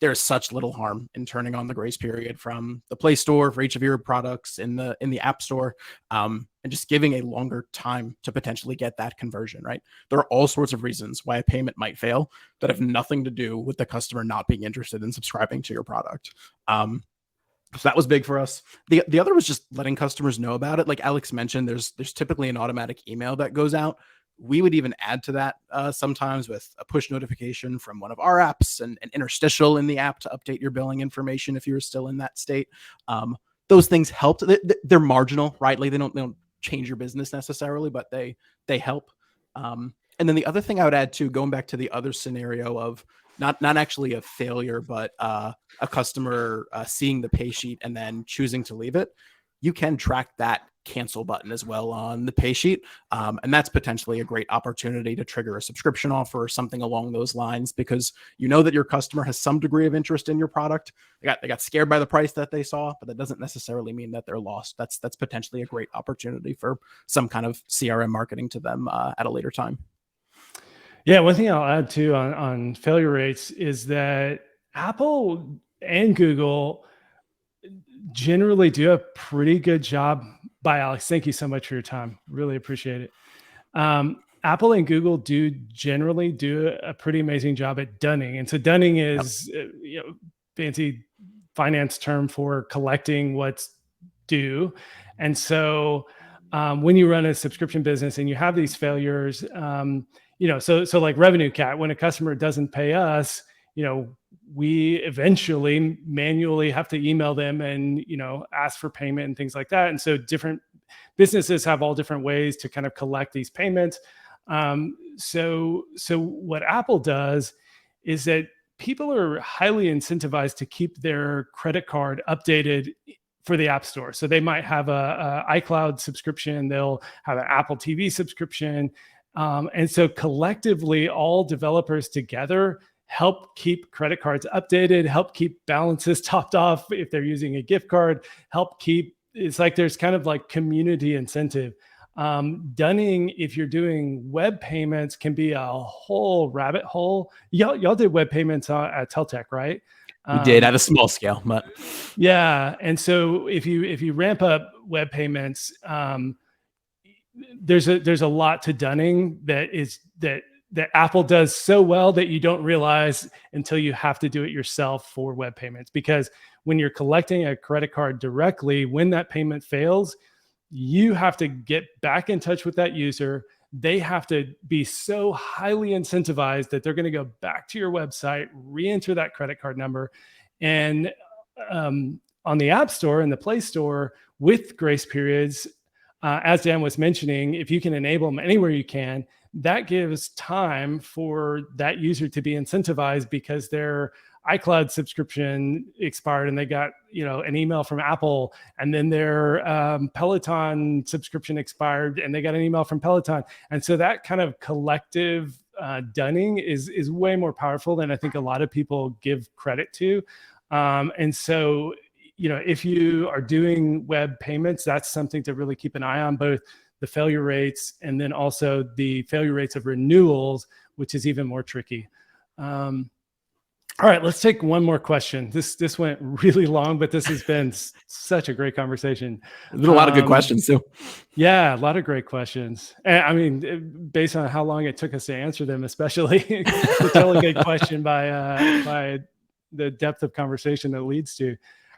there's such little harm in turning on the grace period from the Play Store for each of your products in the App Store, and just giving a longer time to potentially get that conversion, right? There are all sorts of reasons why a payment might fail that have nothing to do with the customer not being interested in subscribing to your product. So that was big for us. The other was just letting customers know about it. Like Alex mentioned, there's typically an automatic email that goes out. We would even add to that sometimes with a push notification from one of our apps and an interstitial in the app to update your billing information if you're still in that state. Those things helped. They're marginal, right? Like they don't change your business necessarily, but they help. And then the other thing I would add too, going back to the other scenario of not actually a failure, but a customer seeing the pay sheet and then choosing to leave it, you can track that cancel button as well on the pay sheet. And that's potentially a great opportunity to trigger a subscription offer or something along those lines, because you know that your customer has some degree of interest in your product. They got scared by the price that they saw, but that doesn't necessarily mean that they're lost. That's potentially a great opportunity for some kind of CRM marketing to them at a later time. Yeah, one thing I'll add too on failure rates is that Apple and Google generally do a pretty good job. Bye, Alex. Thank you so much for your time. Really appreciate it. Apple and Google do generally do a pretty amazing job at dunning. And so dunning is fancy finance term for collecting what's due. And so when you run a subscription business and you have these failures, so like RevenueCat, when a customer doesn't pay us, we eventually manually have to email them and, ask for payment and things like that. And so different businesses have all different ways to kind of collect these payments. So what Apple does is that people are highly incentivized to keep their credit card updated for the App Store. So they might have a iCloud subscription, they'll have an Apple TV subscription. And so collectively, all developers together help keep credit cards updated, help keep balances topped off if they're using a gift card, it's like there's kind of like community incentive. Dunning, if you're doing web payments, can be a whole rabbit hole. Y'all did web payments at Teltech, right? We did at a small scale, but yeah. And so if you ramp up web payments, there's a lot to dunning that Apple does so well that you don't realize until you have to do it yourself for web payments. Because when you're collecting a credit card directly, when that payment fails, you have to get back in touch with that user. they have to be so highly incentivized that they're going to go back to your website, re-enter that credit card number. And on the App Store and the Play Store with grace periods, as Dan was mentioning, if you can enable them anywhere you can, that gives time for that user to be incentivized because their iCloud subscription expired and they got, an email from Apple, and then their Peloton subscription expired and they got an email from Peloton. And so that kind of collective dunning is way more powerful than I think a lot of people give credit to. And so, if you are doing web payments, that's something to really keep an eye on, both the failure rates and then also the failure rates of renewals, which is even more tricky. All right, let's take one more question. This went really long, but this has been such a great conversation. There's been a lot of good questions too. Yeah, a lot of great questions. And I mean, based on how long it took us to answer them, especially, it's a really good question by the depth of conversation that leads to.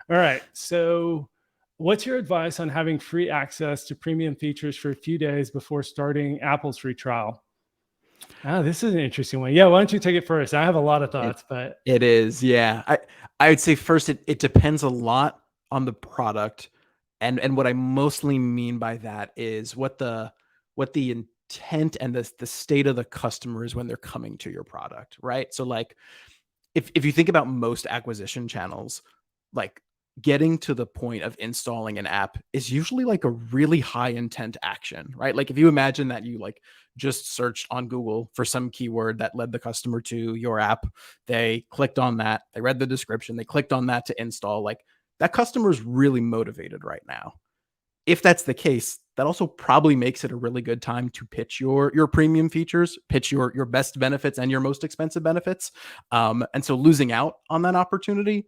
All right, so what's your advice on having free access to premium features for a few days before starting Apple's free trial? This is an interesting one. Yeah, why don't you take it first? I have a lot of thoughts, but it is, yeah. I would say first, it depends a lot on the product, and what I mostly mean by that is what the intent and the state of the customer is when they're coming to your product, right? So like, if you think about most acquisition channels, like getting to the point of installing an app is usually like a really high intent action, right? Like if you imagine that you like just searched on Google for some keyword that led the customer to your app, they clicked on that, they read the description, they clicked on that to install, like that customer is really motivated right now. If that's the case, that also probably makes it a really good time to pitch your premium features, pitch your best benefits and your most expensive benefits. And so losing out on that opportunity,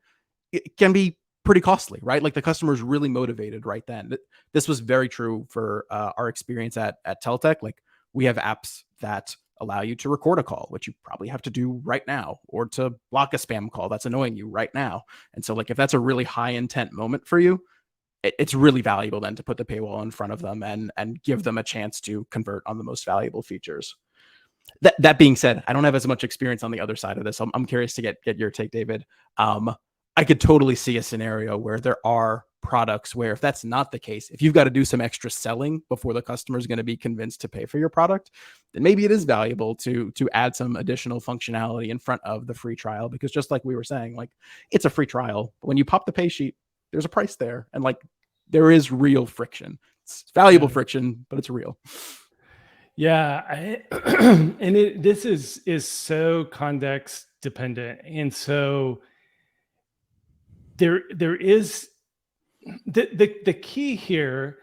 it can be pretty costly, right? Like the customer is really motivated right then. This was very true for our experience at Teltech. Like we have apps that allow you to record a call, which you probably have to do right now, or to block a spam call that's annoying you right now. And so like if that's a really high intent moment for you, it's really valuable then to put the paywall in front of them and give them a chance to convert on the most valuable features. That being said, I don't have as much experience on the other side of this. I'm curious to get your take, David. I could totally see a scenario where there are products where if that's not the case, if you've got to do some extra selling before the customer is going to be convinced to pay for your product, then maybe it is valuable to add some additional functionality in front of the free trial, because just like we were saying, like it's a free trial. But when you pop the pay sheet, there's a price there, and like there is real friction. It's valuable friction, but it's real. Yeah, and this is so context dependent, and so there is the key here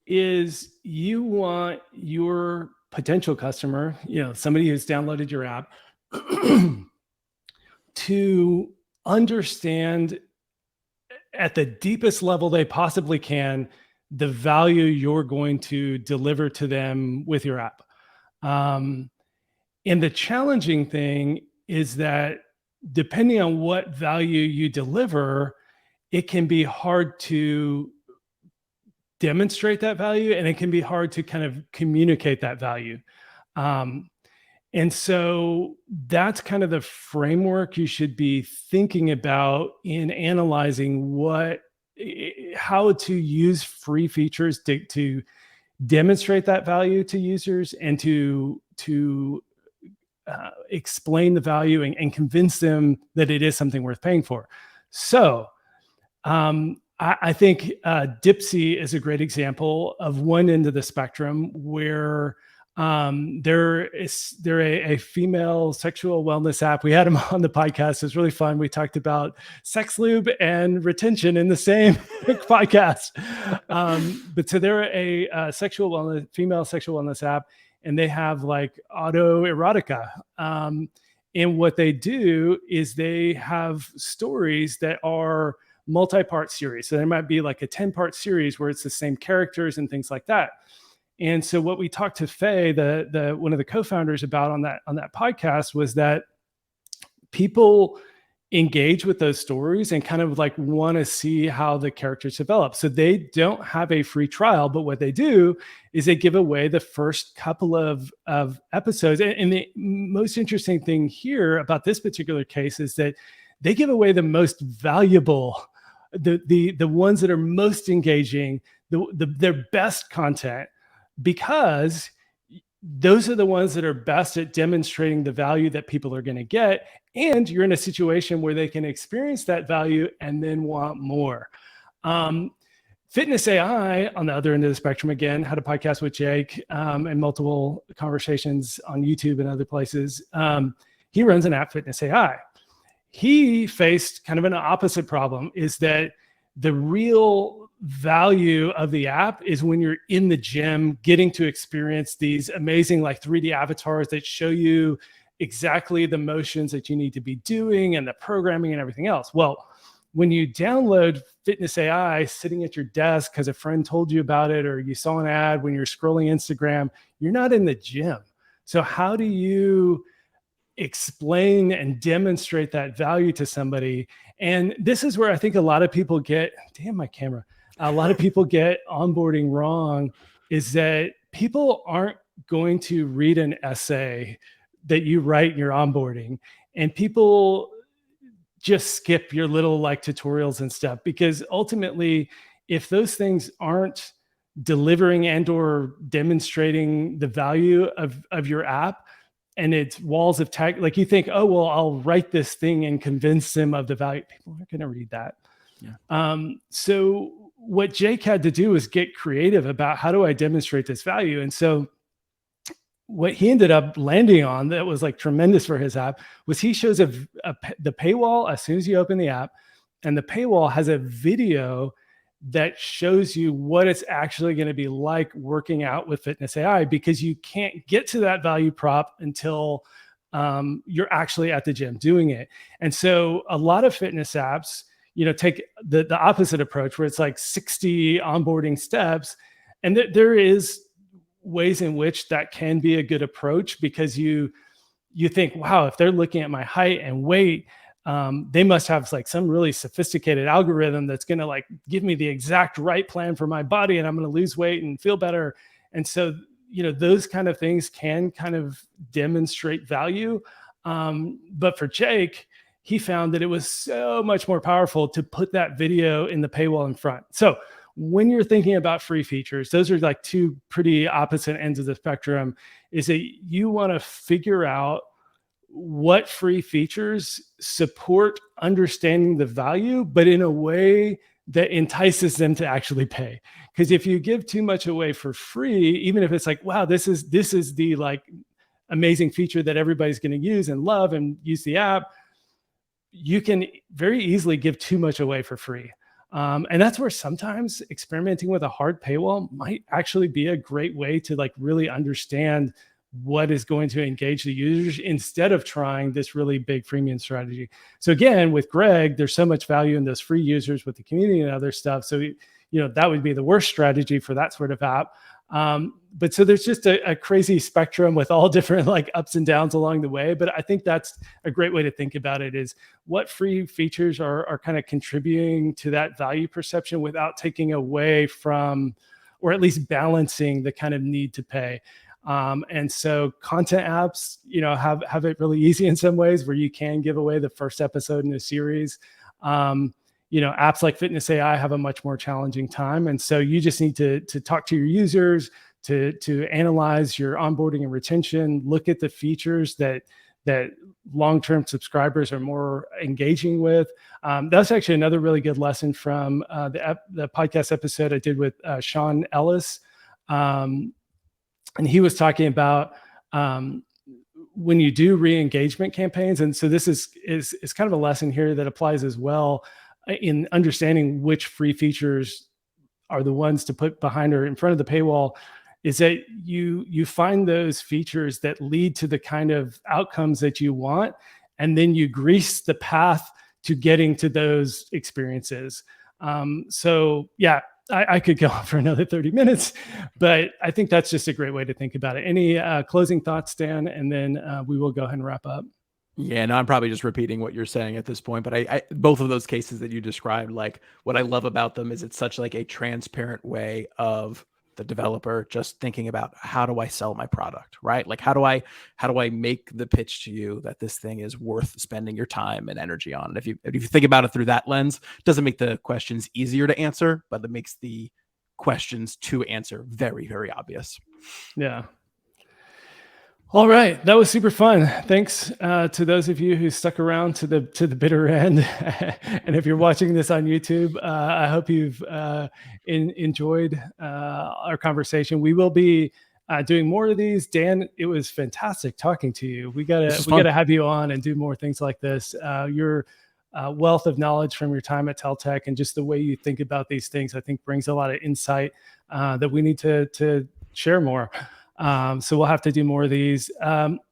is you want your potential customer, somebody who's downloaded your app, to understand at the deepest level they possibly can the value you're going to deliver to them with your app. And the challenging thing is that depending on what value you deliver, it can be hard to demonstrate that value, and it can be hard to kind of communicate that value. And so that's kind of the framework you should be thinking about in analyzing how to use free features to demonstrate that value to users and to explain the value and convince them that it is something worth paying for. So I think Dipsy is a great example of one end of the spectrum where they're a female sexual wellness app. We had them on the podcast. It was really fun. We talked about sex lube and retention in the same podcast. But so they're a female sexual wellness app, and they have like auto erotica. And what they do is they have stories that are multi-part series. So there might be like a 10-part series where it's the same characters and things like that. And so what we talked to Faye, one of the co-founders, about on that podcast was that people engage with those stories and kind of like want to see how the characters develop. So they don't have a free trial, but what they do is they give away the first couple of episodes. And the most interesting thing here about this particular case is that they give away the most valuable, the ones that are most engaging, their best content, because those are the ones that are best at demonstrating the value that people are going to get. And you're in a situation where they can experience that value and then want more. Fitness AI, on the other end of the spectrum, again, had a podcast with Jake and multiple conversations on YouTube and other places. He runs an app, Fitness AI. He faced kind of an opposite problem, is that the real value of the app is when you're in the gym getting to experience these amazing like 3D avatars that show you exactly the motions that you need to be doing and the programming and everything else. Well, when you download Fitness AI sitting at your desk because a friend told you about it, or you saw an ad when you're scrolling Instagram, you're not in the gym. So how do you explain and demonstrate that value to somebody? And this is where I think a lot of people get, damn my camera, a lot of people get onboarding wrong, is that people aren't going to read an essay that you write in your onboarding, and people just skip your little like tutorials and stuff, because ultimately, if those things aren't delivering and or demonstrating the value of your app, and it's walls of tech, like you think, oh, well, I'll write this thing and convince them of the value. People aren't going to read that. Yeah. So what Jake had to do was get creative about, how do I demonstrate this value? And so what he ended up landing on that was like tremendous for his app was he shows the paywall as soon as you open the app, and the paywall has a video that shows you what it's actually going to be like working out with Fitness AI, because you can't get to that value prop until you're actually at the gym doing it. And so a lot of fitness apps, take the opposite approach, where it's like 60 onboarding steps. And there is ways in which that can be a good approach, because you think, wow, if they're looking at my height and weight, they must have like some really sophisticated algorithm that's going to like give me the exact right plan for my body, and I'm going to lose weight and feel better. And so, those kind of things can kind of demonstrate value. But for Jake, he found that it was so much more powerful to put that video in the paywall in front. So when you're thinking about free features, those are like two pretty opposite ends of the spectrum, is that you want to figure out what free features support understanding the value, but in a way that entices them to actually pay. Because if you give too much away for free, even if it's like, wow, this is the like amazing feature that everybody's going to use and love and use the app, you can very easily give too much away for free. And that's where sometimes experimenting with a hard paywall might actually be a great way to like really understand what is going to engage the users, instead of trying this really big freemium strategy. So again, with Greg, there's so much value in those free users with the community and other stuff. So, that would be the worst strategy for that sort of app. But so there's just a crazy spectrum with all different like ups and downs along the way. But I think that's a great way to think about it, is what free features are kind of contributing to that value perception without taking away from, or at least balancing the kind of need to pay. And so content apps, have it really easy in some ways, where you can give away the first episode in a series. Apps like Fitness AI have a much more challenging time. And so you just need to talk to your users, to analyze your onboarding and retention, look at the features that long-term subscribers are more engaging with. That's actually another really good lesson from the podcast episode I did with Sean Ellis. And he was talking about when you do re-engagement campaigns. And so this is kind of a lesson here that applies as well in understanding which free features are the ones to put behind or in front of the paywall, is that you find those features that lead to the kind of outcomes that you want, and then you grease the path to getting to those experiences. So yeah, I could go on for another 30 minutes, but I think that's just a great way to think about it. Any closing thoughts, Dan? And then we will go ahead and wrap up. Yeah, no, I'm probably just repeating what you're saying at this point, but I both of those cases that you described, like what I love about them is it's such like a transparent way of the developer just thinking about how do I sell my product, right? Like how do I make the pitch to you that this thing is worth spending your time and energy on? And if you think about it through that lens, it doesn't make the questions easier to answer, but it makes the questions to answer very, very obvious. Yeah. All right, that was super fun. Thanks to those of you who stuck around to the bitter end. And if you're watching this on YouTube, I hope you've enjoyed our conversation. We will be doing more of these. Dan, it was fantastic talking to you. We gotta have you on and do more things like this. Your wealth of knowledge from your time at Teltech and just the way you think about these things, I think brings a lot of insight that we need to share more. So we'll have to do more of these.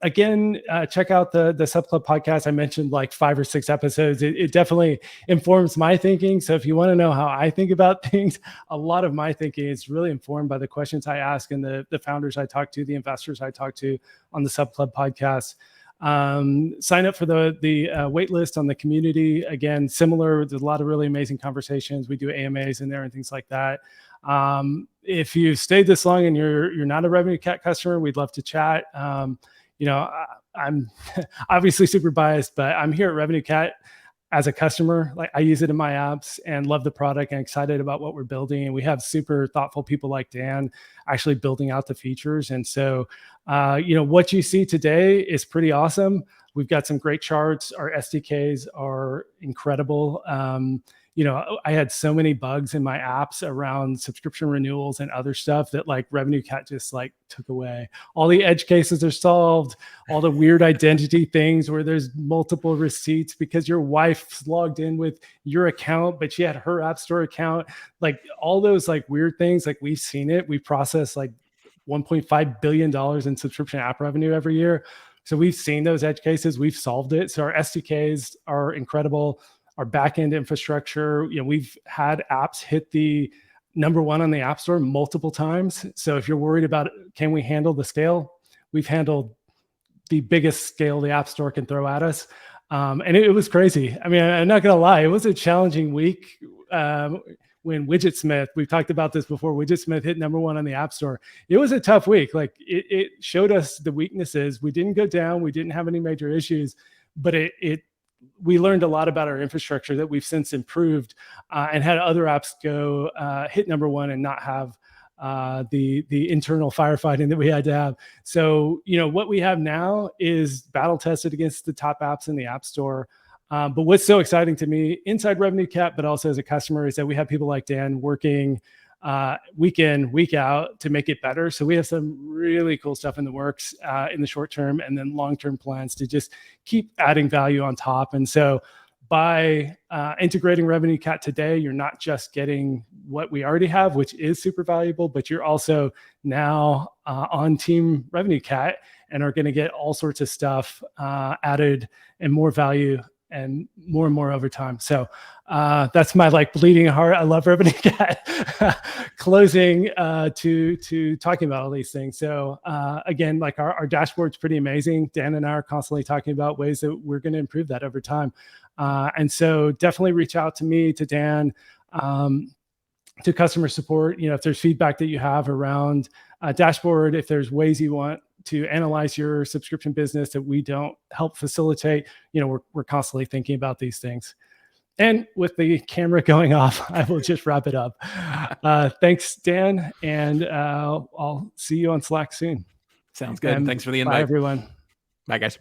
Again, check out the Sub Club podcast. I mentioned like 5 or 6 episodes. It definitely informs my thinking. So if you want to know how I think about things, a lot of my thinking is really informed by the questions I ask and the founders I talk to, the investors I talk to on the Sub Club podcast. Sign up for the wait list on the community. Again, similar, there's a lot of really amazing conversations. We do AMAs in there and things like that. If you stayed this long and you're not a RevenueCat customer, we'd love to chat. I'm obviously super biased, but I'm here at RevenueCat as a customer. Like I use it in my apps and love the product and excited about what we're building. And we have super thoughtful people like Dan actually building out the features. And so, what you see today is pretty awesome. We've got some great charts. Our SDKs are incredible. I had so many bugs in my apps around subscription renewals and other stuff that like RevenueCat just like took away. All the edge cases are solved. All the weird identity things where there's multiple receipts because your wife's logged in with your account, but she had her App Store account. Like all those like weird things, like we've seen it. We process like $1.5 billion in subscription app revenue every year. So we've seen those edge cases. We've solved it. So our SDKs are incredible. Our backend infrastructure, we've had apps hit the #1 on the App Store multiple times. So if you're worried about can we handle the scale, we've handled the biggest scale the App Store can throw at us. And it was crazy. I mean, I'm not gonna lie, it was a challenging week when Widgetsmith, we've talked about this before, Widgetsmith hit #1 on the App Store. It was a tough week. Like it showed us the weaknesses. We didn't go down, we didn't have any major issues, but we learned a lot about our infrastructure that we've since improved and had other apps go hit #1 and not have the internal firefighting that we had to have. So, what we have now is battle tested against the top apps in the App Store. But what's so exciting to me inside RevenueCat, but also as a customer, is that we have people like Dan working week in, week out to make it better. So we have some really cool stuff in the works in the short term and then long-term plans to just keep adding value on top. And so by integrating RevenueCat today, you're not just getting what we already have, which is super valuable, but you're also now on Team RevenueCat and are going to get all sorts of stuff added and more value and more over time. So that's my like bleeding heart. I love RevenueCat. Closing to talking about all these things. So again, like our dashboard's pretty amazing. Dan and I are constantly talking about ways that we're going to improve that over time. And so definitely reach out to me, to Dan, to customer support. If there's feedback that you have around dashboard, if there's ways you want to analyze your subscription business that we don't help facilitate, we're constantly thinking about these things. And with the camera going off, I will just wrap it up. Thanks, Dan, and I'll see you on Slack soon. Sounds good. And thanks for the invite. Bye, everyone. Bye, guys.